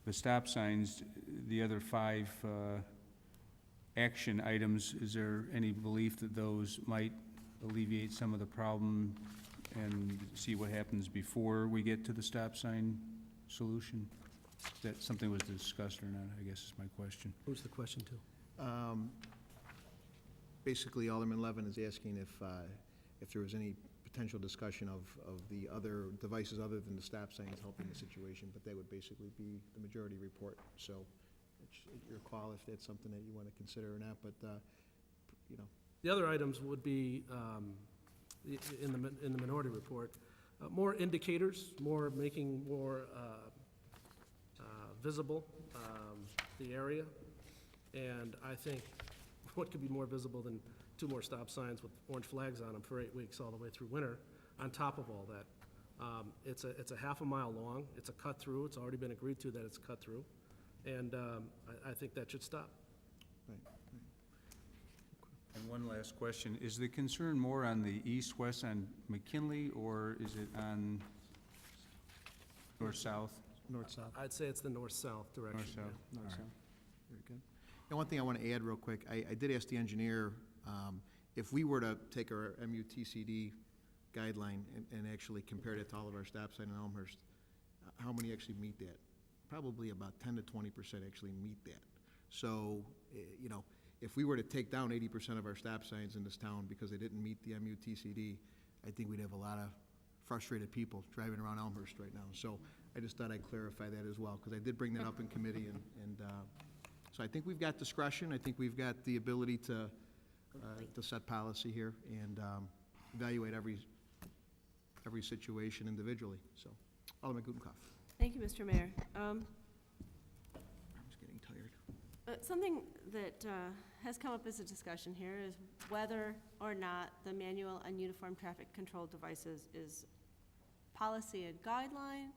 the stop signs, the other 5 action items, is there any belief that those might alleviate some of the problem and see what happens before we get to the stop sign solution? Is that something was discussed or not, I guess is my question. Who's the question to? Basically, Alderman Levin is asking if there was any potential discussion of the other devices other than the stop signs helping the situation, but that would basically be the majority report. So it's your call if that's something that you want to consider or not, but, you know. The other items would be, in the minority report, more indicators, making more visible the area. And I think what could be more visible than 2 more stop signs with orange flags on them for 8 weeks all the way through winter, on top of all that. It's a half a mile long. It's a cut through. It's already been agreed to that it's a cut through. And I think that should stop. Right. And one last question. Is the concern more on the east-west on McKinley, or is it on North-south? North-south. I'd say it's the north-south direction. North-south, yeah. north-south. Very good. And one thing I want to add real quick, I did ask the engineer, if we were to take our MUTCD guideline and actually compare it to all of our stop signs in Elmhurst, how many actually meet that? Probably about 10 to 20% actually meet that. So, you know, if we were to take down 80% of our stop signs in this town because they didn't meet the MUTCD, I think we'd have a lot of frustrated people driving around Elmhurst right now. So I just thought I'd clarify that as well, because I did bring that up in committee, and so I think we've got discretion. I think we've got the ability to set policy here and evaluate every situation individually. So, Alderman Gutenkopf. Thank you, Mr. Mayor. I'm just getting tired. Something that has come up as a discussion here is whether or not the manual on uniform traffic control devices is policy and guideline.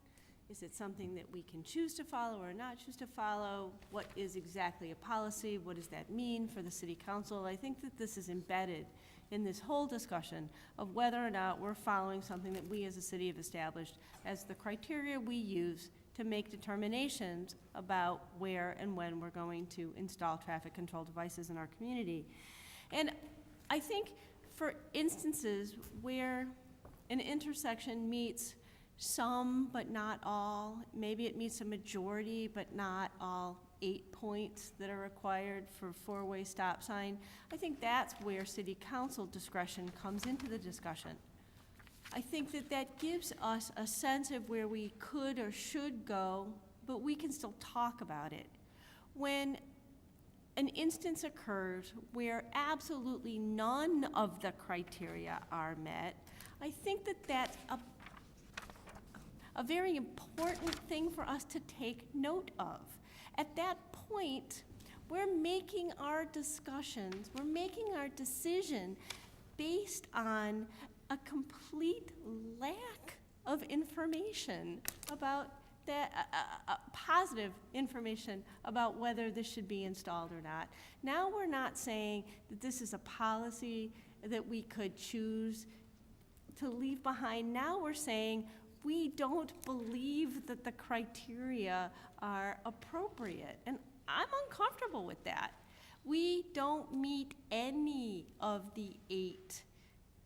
Is it something that we can choose to follow or not choose to follow? What is exactly a policy? What does that mean for the city council? I think that this is embedded in this whole discussion of whether or not we're following something that we as a city have established as the criteria we use to make determinations about where and when we're going to install traffic control devices in our community. And I think for instances where an intersection meets some but not all, maybe it meets a majority but not all 8 points that are required for four-way stop sign, I think that's where city council discretion comes into the discussion. I think that that gives us a sense of where we could or should go, but we can still talk about it. When an instance occurs where absolutely none of the criteria are met, I think that that's a very important thing for us to take note of. At that point, we're making our discussions, we're making our decision based on a complete lack of information about that, positive information about whether this should be installed or not. Now we're not saying that this is a policy that we could choose to leave behind. Now we're saying we don't believe that the criteria are appropriate. And I'm uncomfortable with that. We don't meet any of the 8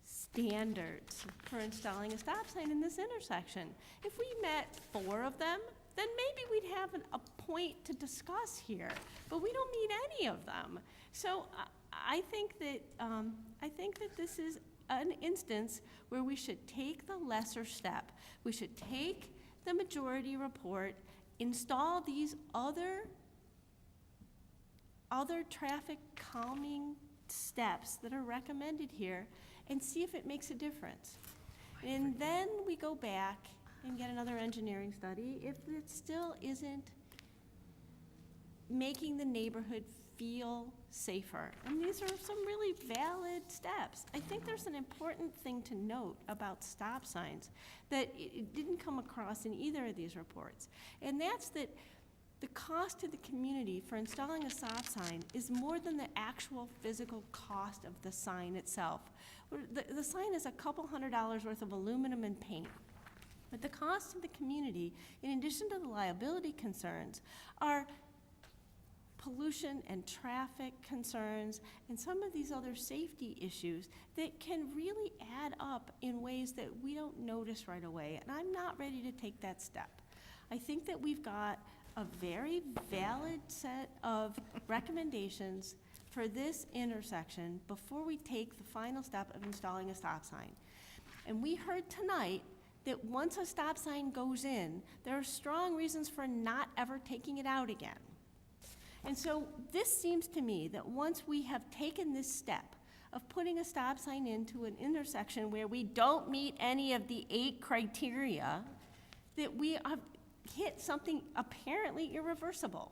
standards for installing a stop sign in this intersection. If we met 4 of them, then maybe we'd have a point to discuss here, but we don't meet any of them. So I think that this is an instance where we should take the lesser step. We should take the majority report, install these other traffic calming steps that are recommended here, and see if it makes a difference. And then we go back and get another engineering study if it still isn't making the neighborhood feel safer. And these are some really valid steps. I think there's an important thing to note about stop signs that it didn't come across in either of these reports, and that's that the cost to the community for installing a stop sign is more than the actual physical cost of the sign itself. The sign is a couple $100s worth of aluminum and paint. But the cost to the community, in addition to the liability concerns, are pollution and traffic concerns and some of these other safety issues that can really add up in ways that we don't notice right away. And I'm not ready to take that step. I think that we've got a very valid set of recommendations for this intersection before we take the final step of installing a stop sign. And we heard tonight that once a stop sign goes in, there are strong reasons for not ever taking it out again. And so this seems to me that once we have taken this step of putting a stop sign into an intersection where we don't meet any of the 8 criteria, that we have hit something apparently irreversible.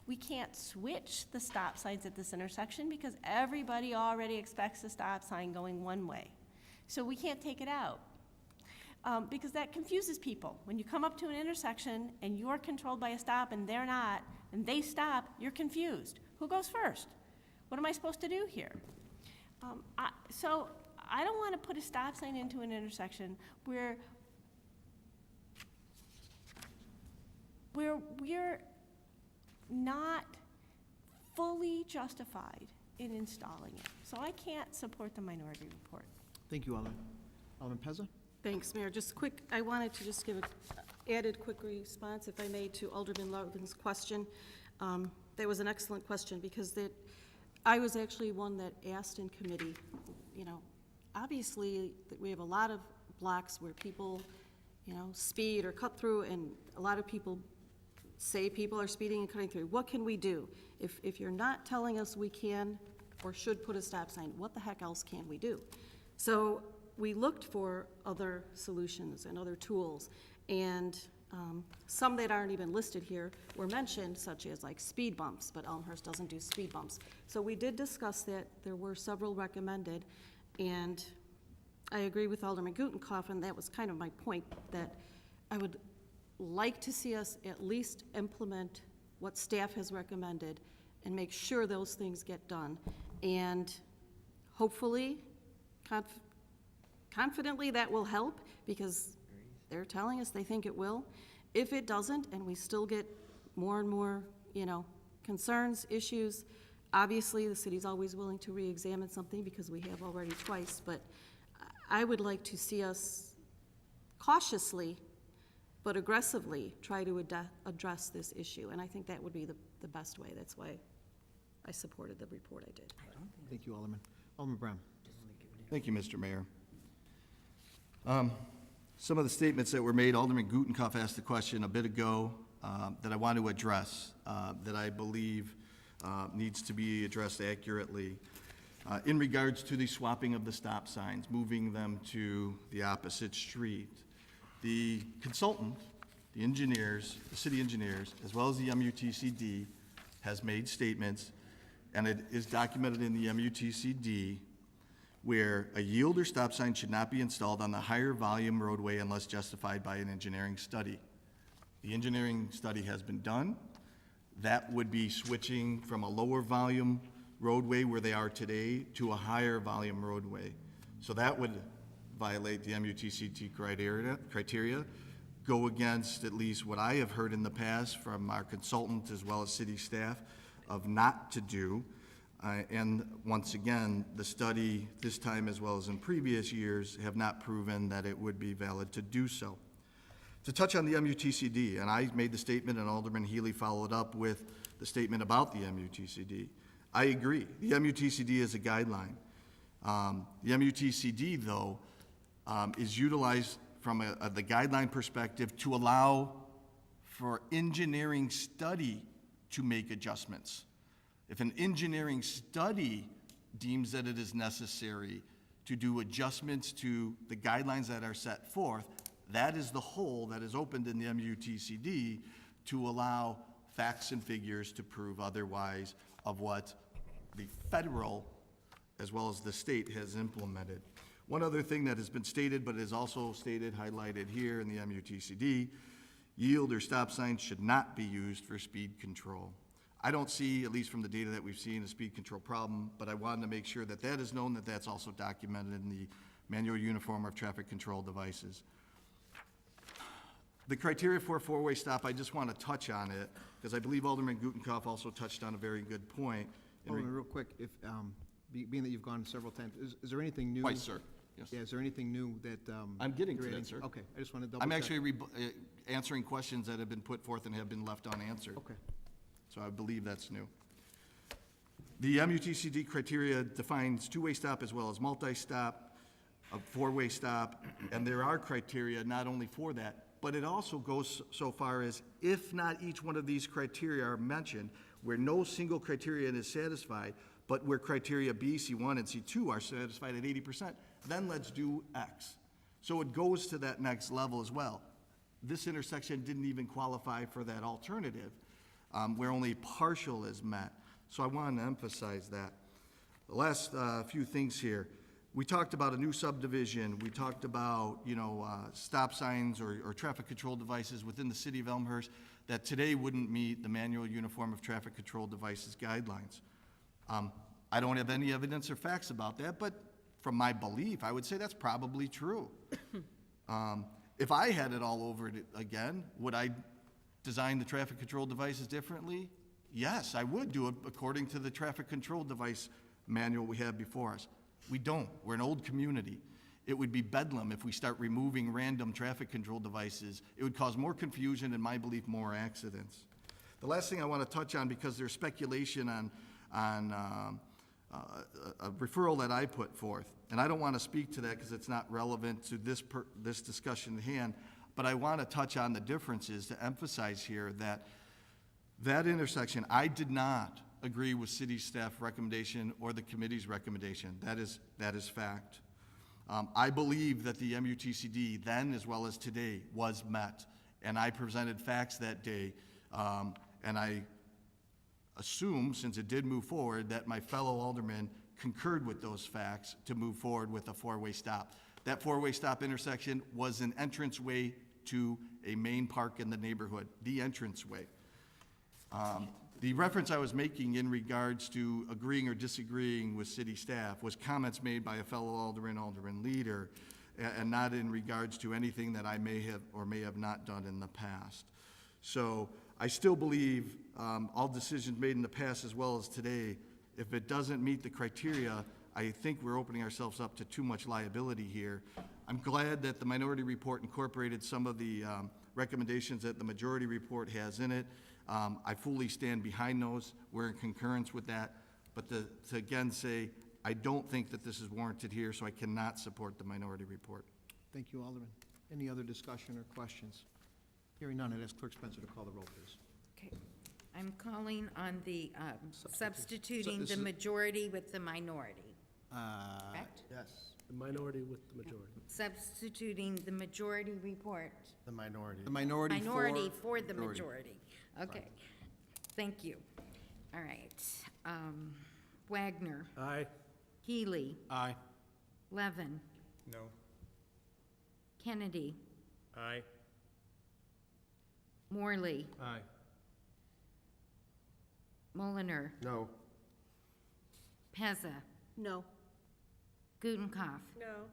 We can't switch the stop signs at this intersection because everybody already expects a stop sign going one way. So we can't take it out because that confuses people. When you come up to an intersection and you're controlled by a stop and they're not, and they stop, you're confused. Who goes first? What am I supposed to do here? So I don't want to put a stop sign into an intersection where where we're not fully justified in installing it. So I can't support the minority report. Thank you, Alderman. Alderman Pezza? Thanks, Mayor. Just quick, I wanted to just give an added quick response, if I may, to Alderman Logan's question. That was an excellent question, because I was actually one that asked in committee, you know, obviously we have a lot of blocks where people, you know, speed or cut through, and a lot of people say people are speeding and cutting through. What can we do? If you're not telling us we can or should put a stop sign, what the heck else can we do? So we looked for other solutions and other tools, and some that aren't even listed here were mentioned, such as like speed bumps, but Elmhurst doesn't do speed bumps. So we did discuss that. There were several recommended, and I agree with Alderman Gutenkopf, and that was kind of my point, that I would like to see us at least implement what staff has recommended and make sure those things get done. And hopefully, confidently that will help, because they're telling us they think it will. If it doesn't, and we still get more and more, you know, concerns, issues, obviously the city's always willing to re-examine something, because we have already twice, but I would like to see us cautiously but aggressively try to address this issue, and I think that would be the best way. That's why I supported the report I did. Thank you, Alderman. Alderman Brown. Thank you, Mr. Mayor. Some of the statements that were made, Alderman Gutenkopf asked the question a bit ago that I want to address, that I believe needs to be addressed accurately. In regards to the swapping of the stop signs, moving them to the opposite street, the consultant, the engineers, the city engineers, as well as the MUTCD, has made statements, and it is documented in the MUTCD, where a yield or stop sign should not be installed on the higher volume roadway unless justified by an engineering study. The engineering study has been done. That would be switching from a lower volume roadway where they are today to a higher volume roadway. So that would violate the MUTCD criteria, go against at least what I have heard in the past from our consultant as well as city staff of not to do. And once again, the study this time as well as in previous years have not proven that it would be valid to do so. To touch on the MUTCD, and I made the statement and Alderman Healy followed up with the statement about the MUTCD. I agree, the MUTCD is a guideline. The MUTCD, though, is utilized from the guideline perspective to allow for engineering study to make adjustments. If an engineering study deems that it is necessary to do adjustments to the guidelines that are set forth, that is the hole that is opened in the MUTCD to allow facts and figures to prove otherwise of what the federal as well as the state has implemented. One other thing that has been stated, but is also stated, highlighted here in the MUTCD, yield or stop signs should not be used for speed control. I don't see, at least from the data that we've seen, a speed control problem, but I wanted to make sure that that is known, that that's also documented in the Manual Uniform of Traffic Control Devices. The criteria for a four-way stop, I just want to touch on it, because I believe Alderman Gutenkopf also touched on a very good point. Alderman, real quick, if, being that you've gone several times, is there anything new? Twice, sir. Yes. Yeah, is there anything new that? I'm getting to you're that, adding? sir. Okay, I just want to double I'm check. actually answering questions that have been put forth and have been left unanswered. Okay. So I believe that's new. The MUTCD criteria defines two-way stop as well as multi-stop, a four-way stop, and there are criteria not only for that, but it also goes so far as if not each one of these criteria are mentioned, where no single criterion is satisfied, but where criteria B, C1, and C2 are satisfied at 80%, then let's do X. So it goes to that next level as well. This intersection didn't even qualify for that alternative, where only partial is met. So I wanted to emphasize that. The last few things here. We talked about a new subdivision. We talked about, stop signs or traffic control devices within the city of Elmhurst that today wouldn't meet the Manual Uniform of Traffic Control Devices guidelines. I don't have any evidence or facts about that, but from my belief, I would say that's probably true. If I had it all over it again, would I design the traffic control devices differently? Yes, I would do it according to the traffic control device manual we have before us. We don't. We're an old community. It would be bedlam if we start removing random traffic control devices. It would cause more confusion and, my belief, more accidents. The last thing I want to touch on, because there's speculation on a referral that I put forth, and I don't want to speak to that because it's not relevant to this discussion at hand, but I want to touch on the differences to emphasize here that intersection, I did not agree with city staff recommendation or the committee's recommendation. That is fact. I believe that the MUTCD then as well as today was met, and I presented facts that day, and I assume, since it did move forward, that my fellow aldermen concurred with those facts to move forward with a four-way stop. That four-way stop intersection was an entranceway to a main park in the neighborhood, the entranceway. The reference I was making in regards to agreeing or disagreeing with city staff was comments made by a fellow alderman, alderman leader, and not in regards to anything that I may have or may have not done in the past. So I still believe all decisions made in the past as well as today, if it doesn't meet the criteria, I think we're opening ourselves up to too much liability here. I'm glad that the minority report incorporated some of the recommendations that the majority report has in it. I fully stand behind those. We're in concurrence with that. But to again say, I don't think that this is warranted here, so I cannot support the minority report. Thank you, Alderman. Any other discussion or questions? Hearing none, I'd ask Clerk Spencer to call the roll, please. Okay. I'm calling on the substituting this the is- majority with the minority. Correct? Yes. The minority with the majority. Substituting the majority report. The minority. The minority For the majority. Okay. Thank you. All right. Wagner. Aye. Healy. Aye. Levin. No. Kennedy. Aye. Morley. Aye. Mulliner. No. Pezza. No. Gutenkopf. No.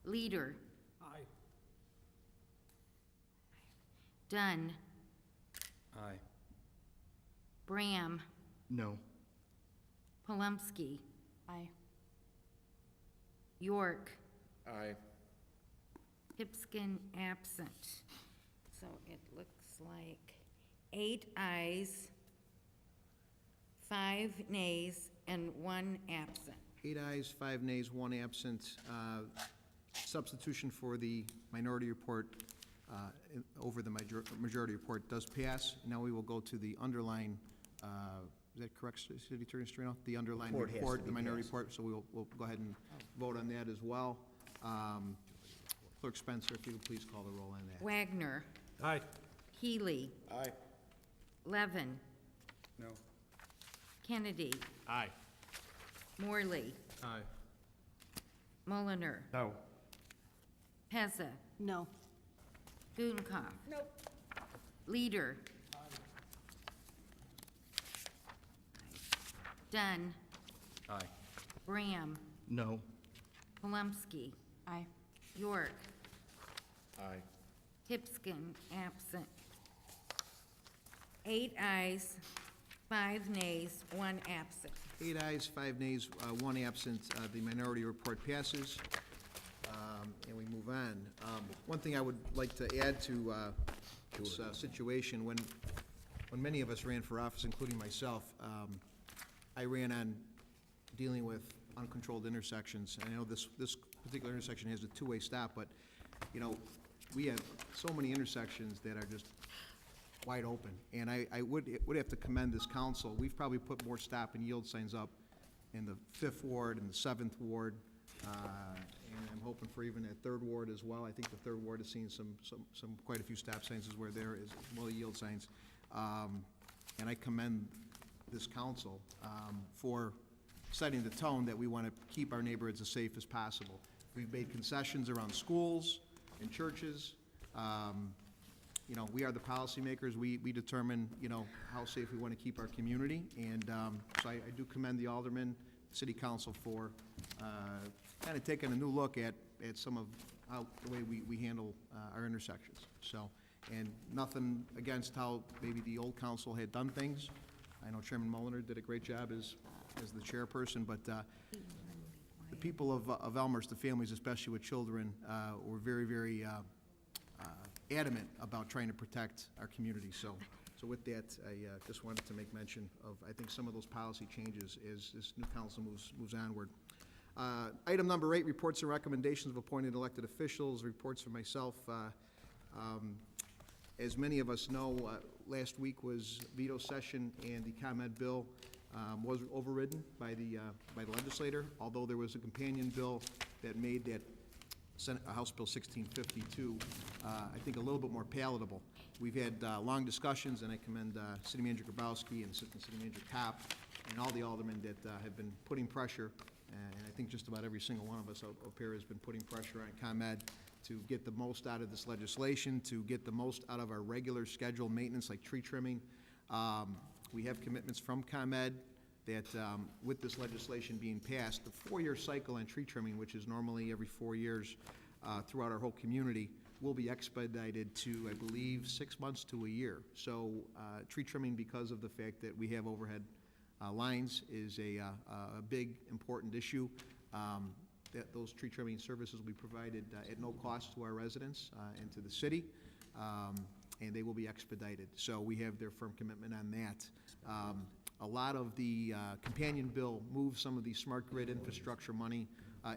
Leader. Aye. Dunn. Aye. Bram. No. Palumsky. Aye. York. Aye. Pipskin absent. So it looks like 8 ayes, 5 nays, and 1 absent. 8 ayes, 5 nays, 1 absent. Substitution for the minority report over the majority report does pass. Now we will go to the underlying, is that correct, City Attorney Storino? The underlying Report has to report, be the minority passed. report, so we'll go ahead and vote on that as well. Clerk Spencer, if you would please call the roll on that. Wagner. Aye. Healy. Aye. Levin. No. Kennedy. Aye. Morley. Aye. Mulliner. No. Pezza. No. Gutenkopf. Nope. Leader. Dunn. Aye. Bram. No. Palumsky. Aye. York. Aye. Pipskin absent. 8 ayes, 5 nays, 1 absent. 8 ayes, 5 nays, 1 absent. The minority report passes, and we move on. One thing I would like to add to this situation, when many of us ran for office, including myself, I ran on dealing with uncontrolled intersections. I know this particular intersection has a 2-way stop, but, you know, we have so many intersections that are just wide open. And I would have to commend this council. We've probably put more stop and yield signs up in the 5th Ward and the 7th Ward, and I'm hoping for even that 3rd Ward as well. I think the 3rd Ward has seen some quite a few stop signs as where there is, well, yield signs. And I commend this council for setting the tone that we want to keep our neighborhoods as safe as possible. We've made concessions around schools and churches. You know, we are the policymakers. We determine, you know, how safe we want to keep our community. And so I do commend the aldermen, city council for kind of taking a new look at some of how the way we handle our intersections. So, And nothing against how maybe the old council had done things. I know Chairman Mulliner did a great job as the chairperson, but the people of Elmhurst, the families, especially with children, were very, very adamant about trying to protect our community. So with that, I just wanted to make mention of, I think, some of those policy changes as this new council moves onward. Item number 8, reports and recommendations of appointed elected officials, reports from myself. As many of us know, last week was veto session, and the ComEd bill was overridden by the legislator, although there was a companion bill that made that House Bill 1652, I think, a little bit more palatable. We've had long discussions, and I commend City Manager Grabowski and Assistant City Manager Kopp and all the aldermen that have been putting pressure, and I think just about every single one of us up here has been putting pressure on ComEd to get the most out of this legislation, to get the most out of our regular scheduled maintenance like tree trimming. We have commitments from ComEd that with this legislation being passed, the 4-year cycle on tree trimming, which is normally every 4 years throughout our whole community, will be expedited to, I believe, 6 months to a year. So tree trimming, because of the fact that we have overhead lines, is a big, important issue. That those tree trimming services will be provided at no cost to our residents and to the city, and they will be expedited. So we have their firm commitment on that. A lot of the companion bill moves some of the smart grid infrastructure money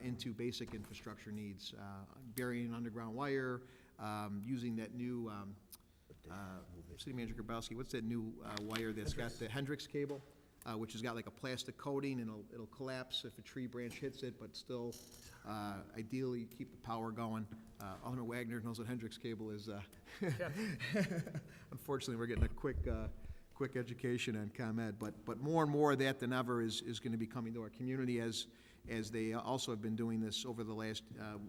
into basic infrastructure needs, burying underground wire, using that new, City Manager Grabowski, what's that new wire that's got the Hendrix cable? Which has got like a plastic coating, and it'll collapse if a tree branch hits it, but still ideally keep the power going. Alderman Wagner knows what Hendrix cable is. Unfortunately, we're getting a quick education on ComEd, but more and more of that than ever is going to be coming to our community as they also have been doing this over the last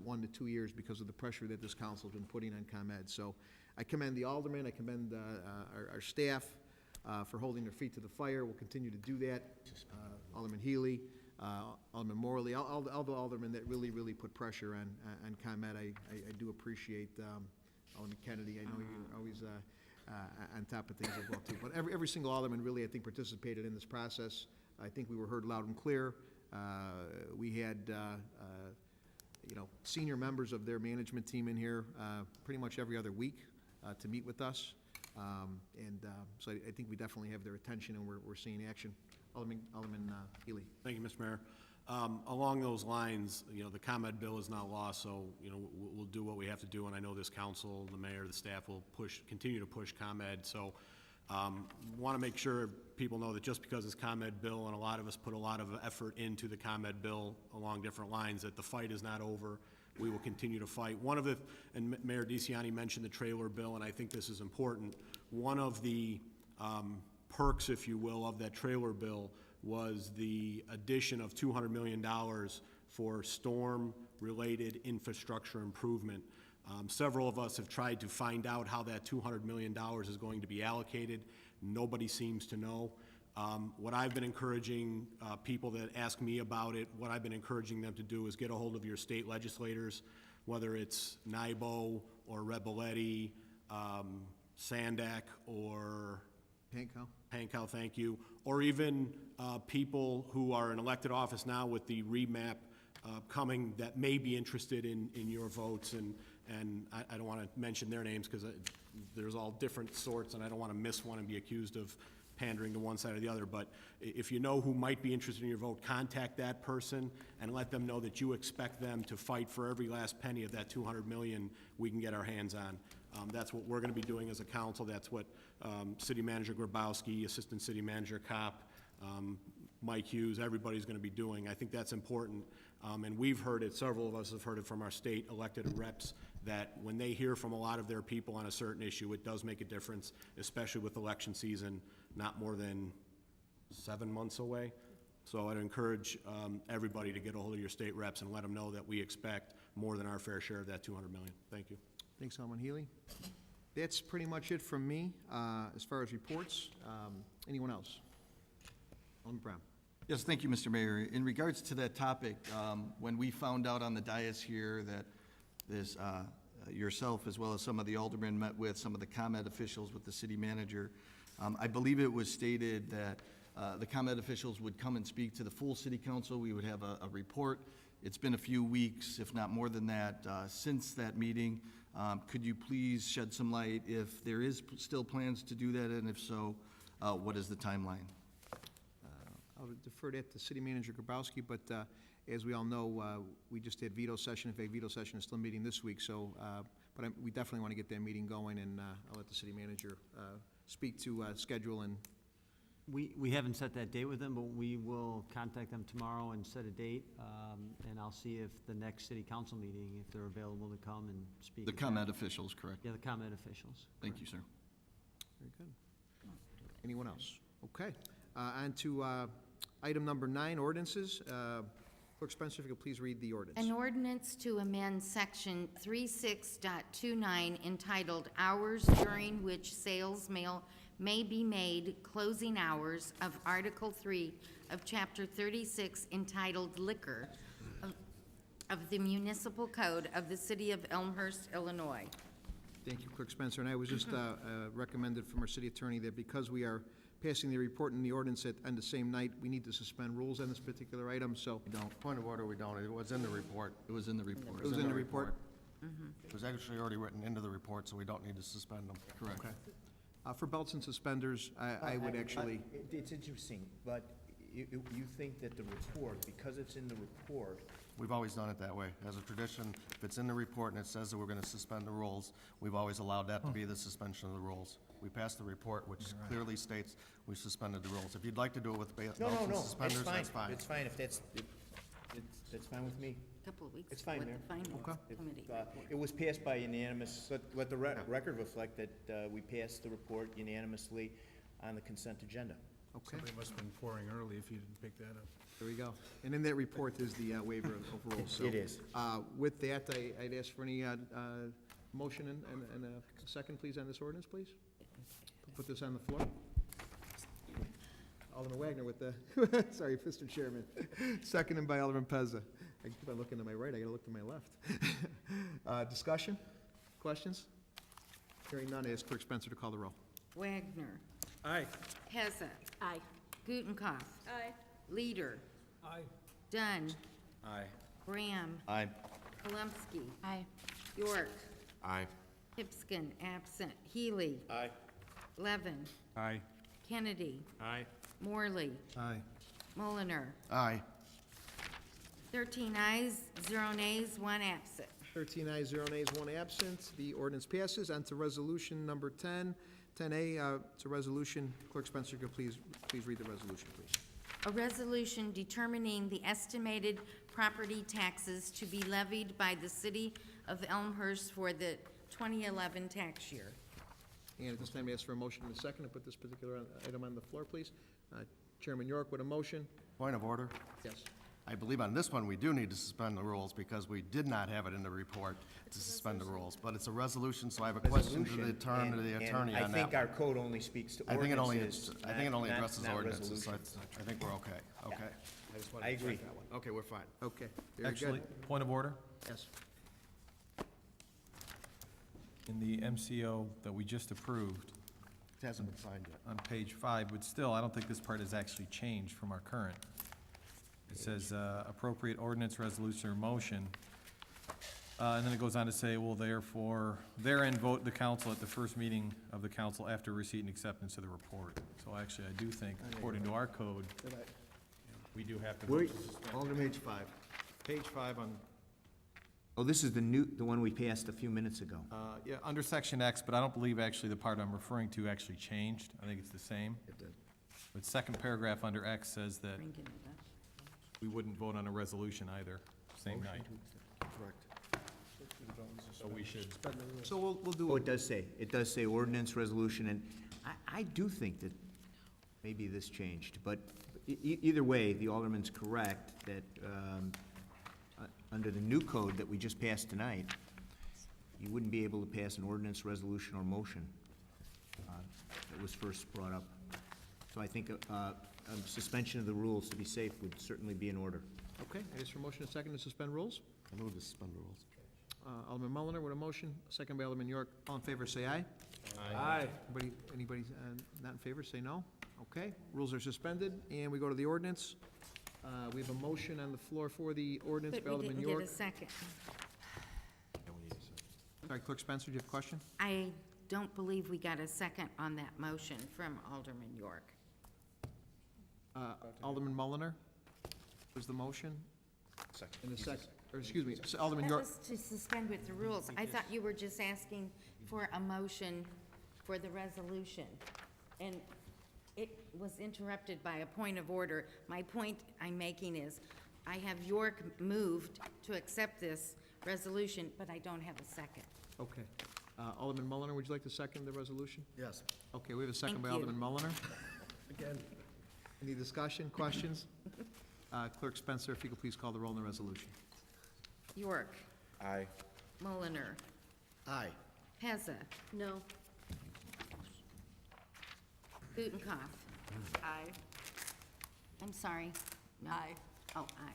1 to 2 years because of the pressure that this council has been putting on ComEd. So I commend the aldermen, I commend our staff, for holding their feet to the fire. We'll continue to do that. Alderman Healy, Alderman Morley, all the aldermen that really, really put pressure on ComEd. I do appreciate Alderman Kennedy. I know you're always on top of things as well, too. But every single alderman really, I think, participated in this process. I think we were heard loud and clear. We had senior members of their management team in here pretty much every other week to meet with us. So I think we definitely have their attention, and we're seeing action. Alderman Healy. Thank you, Mr. Mayor. Along those lines, the ComEd bill is not law, so, we'll do what we have to do, and I know this council, the mayor, the staff will continue to push ComEd. So, want to make sure people know that just because it's ComEd bill, and a lot of us put a lot of effort into the ComEd bill along different lines, that the fight is not over. We will continue to fight. And Mayor DeCiani mentioned the trailer bill, and I think this is important. One of the perks, if you will, of that trailer bill was the addition of $200 million for storm-related infrastructure improvement. Several of us have tried to find out how that $200 million is going to be allocated. Nobody seems to know. What I've been encouraging people that ask me about it, what I've been encouraging them to do is get a hold of your state legislators, whether it's NIBO or Rebeletti, Sandak or Pankow, thank you, or even people who are in elected office now with the remap coming that may be interested in your votes, and I don't want to mention their names because there's all different sorts, and I don't want to miss one and be accused of pandering to one side or the other. But if you know who might be interested in your vote, contact that person and let them know that you expect them to fight for every last penny of that $200 million we can get our hands on. That's what we're going to be doing as a council. That's what City Manager Grabowski, Assistant City Manager Kopp, Mike Hughes, everybody's going to be doing. I think that's important. And we've heard it, several of us have heard it from our state elected reps, that when they hear from a lot of their people on a certain issue, it does make a difference, especially with election season not more than 7 months away. So I'd encourage everybody to get a hold of your state reps and let them know that we expect more than our fair share of that $200 million. Thank you. Thanks, Alderman Healy. That's pretty much it from me as far as reports. Anyone else? Alderman Brown. Yes, thank you, Mr. Mayor. In regards to that topic, when we found out on the dais here that this yourself as well as some of the aldermen met with some of the ComEd officials with the city manager. I believe it was stated that the ComEd officials would come and speak to the full city council. We would have a report. It's been a few weeks, if not more than that, since that meeting. Could you please shed some light if there is still plans to do that, and if so, what is the timeline? I'll defer that to City Manager Grabowski, but as we all know, we just had veto session. In fact, veto session is still meeting this week, so, we definitely want to get that meeting going, and I'll let the City Manager speak to schedule and. We haven't set that date with them, but we will contact them tomorrow and set a date, and I'll see if the next city council meeting, if they're available to come and speak. The ComEd officials, correct? Yeah, the ComEd officials. Thank you, sir. Very good. Anyone else? Okay. On to item number 9, ordinances. Clerk Spencer, if you could please read the ordinance. An ordinance to amend section 36.29 entitled Hours During Which Sales May be Made, Closing Hours of Article 3 of Chapter 36 entitled Liquor of the Municipal Code of the City of Elmhurst, Illinois. Thank you, Clerk Spencer. And I was just recommended from our city attorney that because we are passing the report and the ordinance on the same night, we need to suspend rules on this particular item, so. We don't. Point of order, we don't. It was in the report. It was in the report. It was in the report? It was actually already written into the report, so we don't need to suspend them. Correct. Okay. For belts and suspenders, I would actually. It's interesting, but you think that the report, because it's in the report. We've always done it that way. As a tradition, if it's in the report and it says that we're going to suspend the rules, we've always allowed that to be the suspension of the rules. We passed the report, which clearly states we suspended the rules. If you'd like to do it with belts and suspenders, that's fine. It's fine, if that's fine with me. Couple of weeks. It's fine, with Mayor. the Finance Committee. It was passed by unanimous, let the record reflect that we passed the report unanimously on the consent agenda. Okay. Somebody must have been pouring early if you didn't pick that up. There we go. And in that report is the waiver of rules. So, It is. With that, I'd ask for any motion and a second, please, on this ordinance, please. Put this on the floor. Alderman Wagner with the, sorry, Mr. Chairman. Seconded by Alderman Pezza. I keep on looking to my right, I gotta look to my left. Discussion? Questions? Hearing none, I ask Clerk Spencer to call the roll. Wagner. Aye. Pezza. Aye. Gutenkopf. Aye. Leader. Aye. Dunn. Aye. Graham. Aye. Palumski. Aye. York. Aye. Pipskin, absent. Healy. Aye. Levin. Aye. Kennedy. Aye. Morley. Aye. Mulliner. Aye. 13 ayes, 0 nays, 1 absent. 13 ayes, 0 nays, 1 absent. The ordinance passes. On to resolution number 10. 10A, it's a resolution. Clerk Spencer, could please read the resolution, please. A resolution determining the estimated property taxes to be levied by the city of Elmhurst for the 2011 tax year. And at this time, I ask for a motion and a second to put this particular item on the floor, please. Chairman York with a motion. Point of order. Yes. I believe on this one, we do need to suspend the rules because we did not have it in the report to suspend the rules. But it's a resolution, so I have a question to the attorney on that. I think our code only speaks to ordinances. I think it only addresses not ordinances, so resolutions. I think we're okay. Okay. I agree. Okay, we're fine. Okay, very Actually, good. point of order. Yes. In the MCO that we just approved, It hasn't been signed yet. on page 5, but still, I don't think this part has actually changed from our current. It says appropriate ordinance, resolution, or motion. And then it goes on to say, well, therefore, therein vote the council at the first meeting of the council after receipt and acceptance of the report. So actually, I do think, according to our code, we do have to vote to suspend. On to page 5. Page 5 on, Oh, this is the one we passed a few minutes ago. yeah, under section X, but I don't believe actually the part I'm referring to actually changed. I think it's the same. It did. But second paragraph under X says that Bringing it up. we wouldn't vote on a resolution either, same night. Correct. So we should, So we'll do Oh, it. it does say ordinance, resolution, and I do think that maybe this changed, but either way, the Alderman's correct that, under the new code that we just passed tonight, you wouldn't be able to pass an ordinance, resolution, or motion that was first brought up. So I think a suspension of the rules to be safe would certainly be in order. Okay, I ask for a motion and a second to suspend rules. I move to suspend the rules. Alderman Mulliner with a motion, second by Alderman York. All in favor, say aye. Aye. Anybody not in favor, say no. Okay, rules are suspended, and we go to the ordinance. We have a motion on the floor for the ordinance by But we Alderman didn't York. get a second. Sorry, Clerk Spencer, do you have a question? I don't believe we got a second on that motion from Alderman York. Alderman Mulliner was the motion? Second. And the second, or excuse me, Alderman That York. was to suspend with the rules. I thought you were just asking for a motion for the resolution. And it was interrupted by a point of order. My point I'm making is, I have York moved to accept this resolution, but I don't have a second. Okay. Alderman Mulliner, would you like to second the resolution? Yes. Okay, we have a second Thank by you. Alderman Mulliner. Again. Any discussion, questions? Clerk Spencer, if you could please call the roll on the resolution. York. Aye. Mulliner. Aye. Pezza. No. Gutenkopf. Aye. I'm sorry. No. Aye. Oh, aye.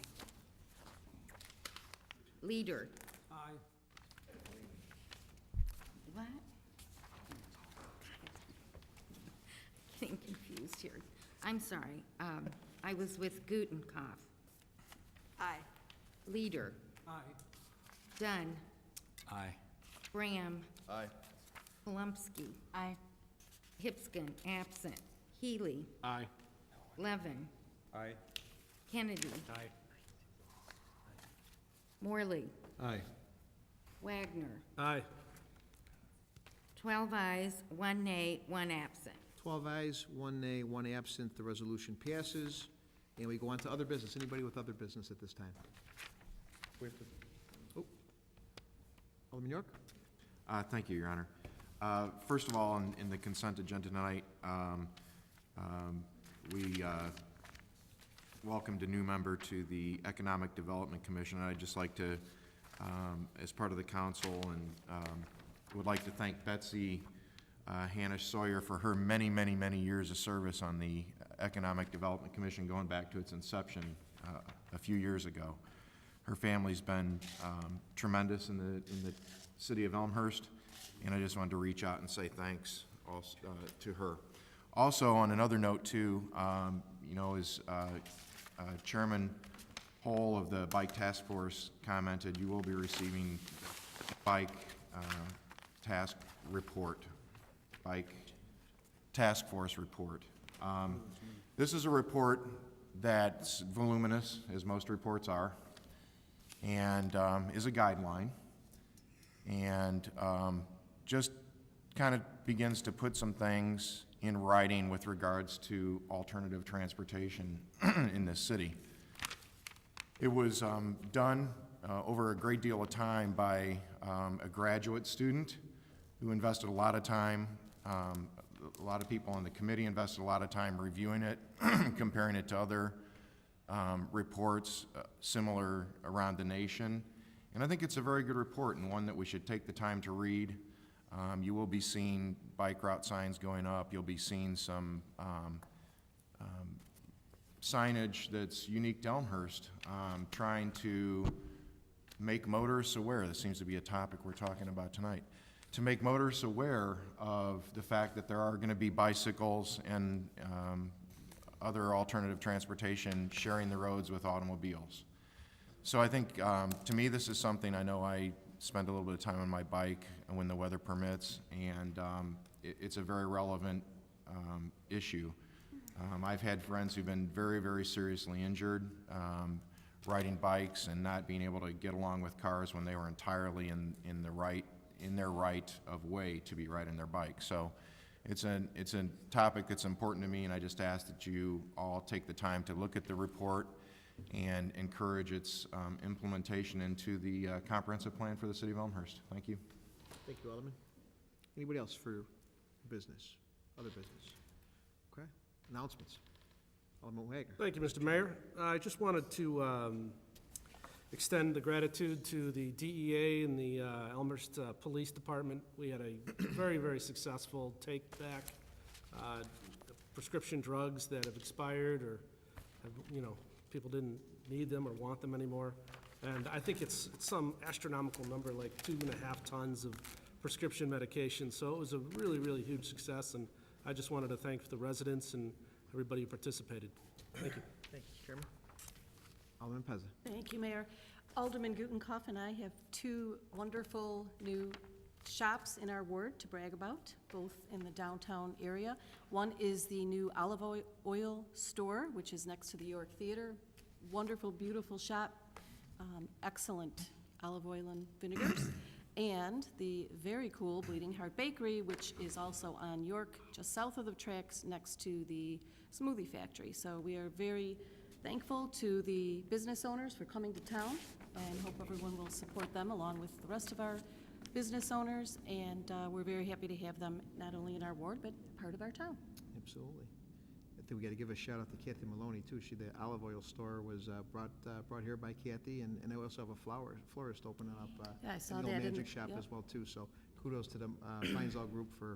Leader. Aye. What? Getting confused here. I'm sorry. I was with Gutenkopf. Aye. Leader. Aye. Dunn. Aye. Graham. Aye. Palumski. Aye. Hipskin, absent. Healy. Aye. Levin. Aye. Kennedy. Aye. Morley. Aye. Wagner. Aye. 12 ayes, 1 nay, 1 absent. 12 ayes, 1 nay, 1 absent. The resolution passes. And we go on to other business. Anybody with other business at this time? We have to, oh. Alderman York? Thank you, Your Honor. First of all, in the consent agenda tonight, we welcomed a new member to the Economic Development Commission. And I'd just like to, as part of the council, and would like to thank Betsy Hanish Sawyer for her many, many, many years of service on the Economic Development Commission, going back to its inception a few years ago. Her family's been tremendous in the city of Elmhurst, and I just wanted to reach out and say thanks also, to her. Also, on another note too, you know, as Chairman Hole of the Bike Task Force commented, you will be receiving bike task report, bike task force report. This is a report that's voluminous, as most reports are, and is a guideline, and just kind of begins to put some things in writing with regards to alternative transportation in this city. It was done over a great deal of time by a graduate student who invested a lot of time. A lot of people on the committee invested a lot of time reviewing it, comparing it to other reports similar around the nation. And I think it's a very good report, and one that we should take the time to read. You will be seeing bike route signs going up. You'll be seeing some signage that's unique to Elmhurst, trying to make motorists aware. This seems to be a topic we're talking about tonight. To make motorists aware of the fact that there are going to be bicycles and other alternative transportation sharing the roads with automobiles. So I think, to me, this is something, I know I spend a little bit of time on my bike when the weather permits, and it's a very relevant issue. I've had friends who've been very, very seriously injured riding bikes and not being able to get along with cars when they were entirely in their right of way to be riding their bike. So it's a topic that's important to me, and I just ask that you all take the time to look at the report and encourage its implementation into the comprehensive plan for the city of Elmhurst. Thank you. Thank you, Alderman. Anybody else for business, other business? Okay, announcements. Alderman Wagner. Thank you, Mr. Mayor. I just wanted to extend the gratitude to the DEA and the Elmhurst Police Department. We had a very, very successful take-back prescription drugs that have expired or have, you know, people didn't need them or want them anymore. And I think it's some astronomical number, like 2.5 tons of prescription medication. So it was a really, really huge success, and I just wanted to thank the residents and everybody who participated. Thank you. Thank you, Chairman. Alderman Pezza. Thank you, Mayor. Alderman Gutenkoff and I have two wonderful new shops in our ward to brag about, both in the downtown area. One is the new olive oil store, which is next to the York Theater. Wonderful, beautiful shop, excellent olive oil and vinegars. And the very cool Bleeding Heart Bakery, which is also on York, just south of the tracks, next to the smoothie factory. So we are very thankful to the business owners for coming to town, and hope everyone will support them along with the rest of our business owners. And we're very happy to have them not only in our ward, but part of our town. Absolutely. I think we got to give a shout out to Kathy Maloney too. The olive oil store was brought here by Kathy, and they also have a florist opening up Yeah, I saw in the that old in- Magic Shop yep. as well too. So kudos to the Pines All Group for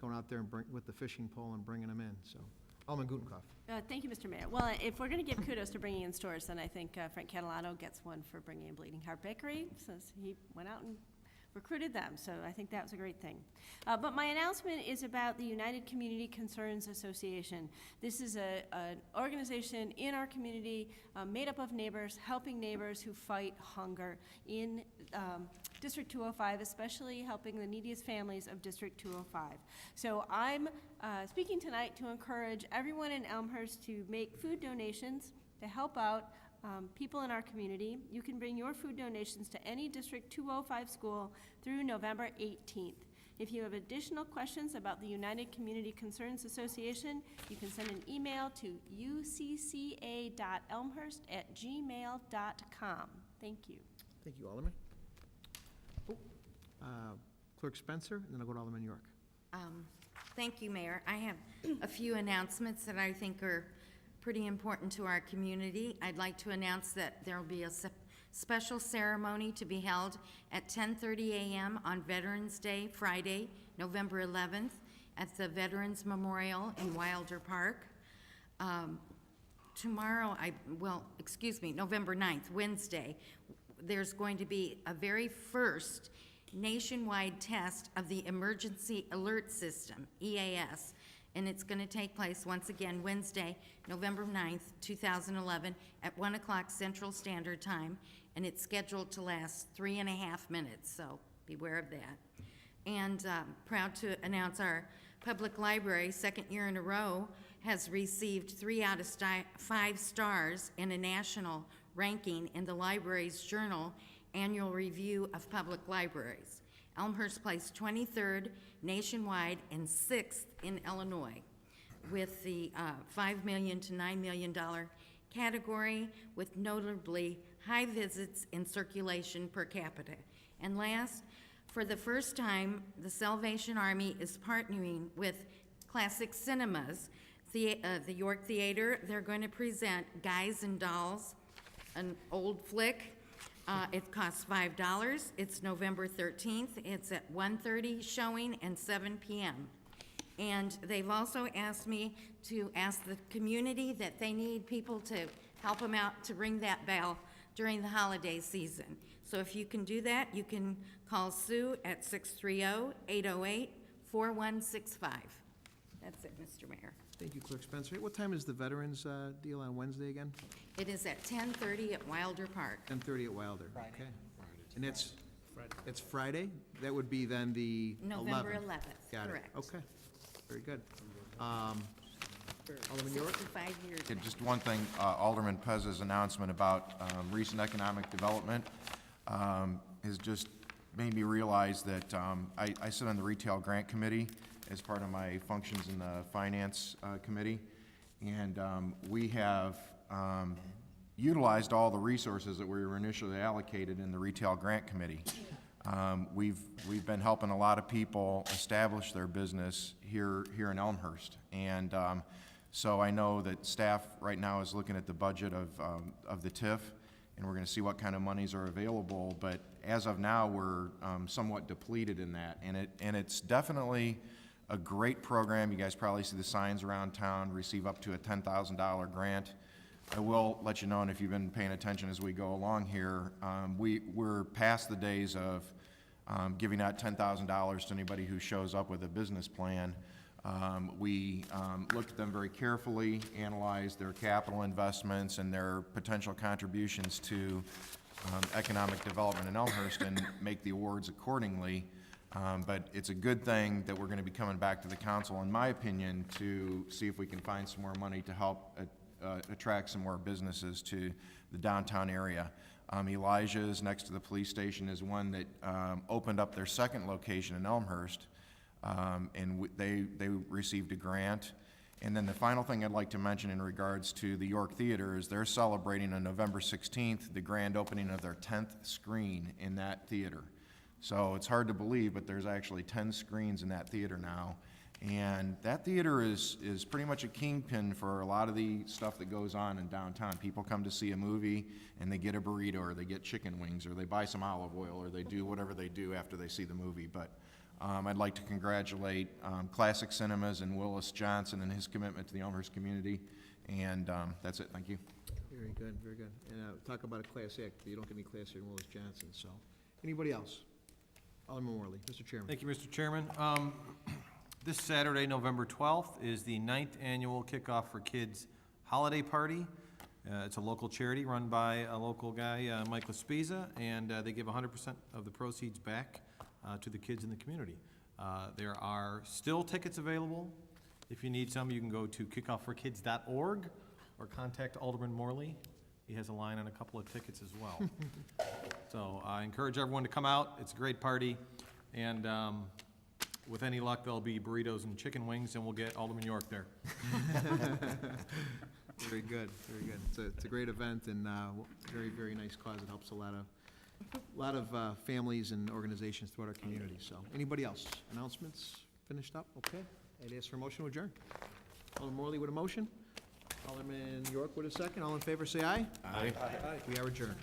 going out there and with the fishing pole and bringing them in. So Alderman Gutenkoff. Thank you, Mr. Mayor. Well, if we're going to give kudos to bringing in stores, then I think Frank Catalano gets one for bringing in Bleeding Heart Bakery, since he went out and recruited them, so I think that was a great thing. But my announcement is about the United Community Concerns Association. This is an organization in our community made up of neighbors, helping neighbors who fight hunger in District 205, especially helping the neediest families of District 205. So I'm speaking tonight to encourage everyone in Elmhurst to make food donations to help out people in our community. You can bring your food donations to any District 205 school through November 18th. If you have additional questions about the United Community Concerns Association, you can send an email to ucca.elmhurst@gmail.com. Thank you. Thank you, Alderman. Clerk Spencer, and then I'll go to Alderman York. Thank you, Mayor. I have a few announcements that I think are pretty important to our community. I'd like to announce that there will be a special ceremony to be held at 10:30 a.m. on Veterans Day, Friday, November 11th, at the Veterans Memorial in Wilder Park. Tomorrow, November 9th, Wednesday, there's going to be a very first nationwide test of the Emergency Alert System, EAS, and it's going to take place once again Wednesday, November 9th, 2011, at 1 o'clock Central Standard Time, and it's scheduled to last 3.5 minutes, so beware of that. And proud to announce our public library, second year in a row, has received 3 out of 5 stars in a national ranking in the Library's Journal Annual Review of Public Libraries. Elmhurst placed 23rd nationwide and 6th in Illinois, with the $5 million to $9 million category, with notably high visits and circulation per capita. And last, for the first time, the Salvation Army is partnering with Classic Cinemas, the York Theater. They're going to present Guys and Dolls, an old flick. It costs $5. It's November 13th. It's at 1:30 showing and 7 p.m. And they've also asked me to ask the community that they need people to help them out to ring that bell during the holiday season. So if you can do that, you can call Sue at 630-808-4165. That's it, Mr. Mayor. Thank you, Clerk Spencer. What time is the Veterans deal on Wednesday again? It is at 10:30 at Wilder Park. 10:30 at Wilder. Okay. And it's Friday? That would be then the 11th? November 11th, Got correct. it. Okay. Very good. Alderman York? 65 years Okay, now. just one thing, Alderman Pez's announcement about recent economic development has just made me realize that I sit on the Retail Grant Committee as part of my functions in the Finance Committee, and we have utilized all the resources that we were initially allocated in the Retail Grant Committee. We've been helping a lot of people establish their business here in Elmhurst, and so I know that staff right now is looking at the budget of the TIF, and we're going to see what kind of monies are available. But as of now, we're somewhat depleted in that, and it's definitely a great program. You guys probably see the signs around town. Receive up to a $10,000 grant I will let you know, and if you've been paying attention as we go along here, we're past the days of giving out $10,000 to anybody who shows up with a business plan. We looked at them very carefully, analyzed their capital investments and their potential contributions to economic development in Elmhurst and make the awards accordingly. But it's a good thing that we're going to be coming back to the council, in my opinion, to see if we can find some more money to help attract some more businesses to the downtown area. Elijah's, next to the police station, is one that opened up their second location in Elmhurst, and they received a grant. And then the final thing I'd like to mention in regards to the York Theater is they're celebrating on November 16th the grand opening of their 10th screen in that theater. So it's hard to believe, but there's actually 10 screens in that theater now. And that theater is pretty much a kingpin for a lot of the stuff that goes on in downtown. People come to see a movie and they get a burrito, or they get chicken wings, or they buy some olive oil, or they do whatever they do after they see the movie. But I'd like to congratulate Classic Cinemas and Willis Johnson and his commitment to the Elmhurst community. And that's it. Thank you. Very good, very good. And talk about a class act. You don't get any classier than Willis Johnson, so. Anybody else? Alderman Morley. Mr. Chairman. Thank you, Mr. Chairman. This Saturday, November 12th, is the 9th annual Kickoff for Kids holiday party. It's a local charity run by a local guy, Mike Laspiza, and they give 100% of the proceeds back to the kids in the community. There are still tickets available. If you need some, you can go to kickoffforkids.org or contact Alderman Morley. He has a line on a couple of tickets as well. So I encourage everyone to come out. It's a great party, and with any luck, there'll be burritos and chicken wings, and we'll get Alderman York there. Very good, very good. It's a great event, and very, very nice cause. It helps a lot of families and organizations throughout our community. So, anybody else? Announcements finished up? Okay. I'd ask for a motion to adjourn. Alderman Morley with a motion. Alderman York with a second. All in favor, say aye. Aye. We are adjourned.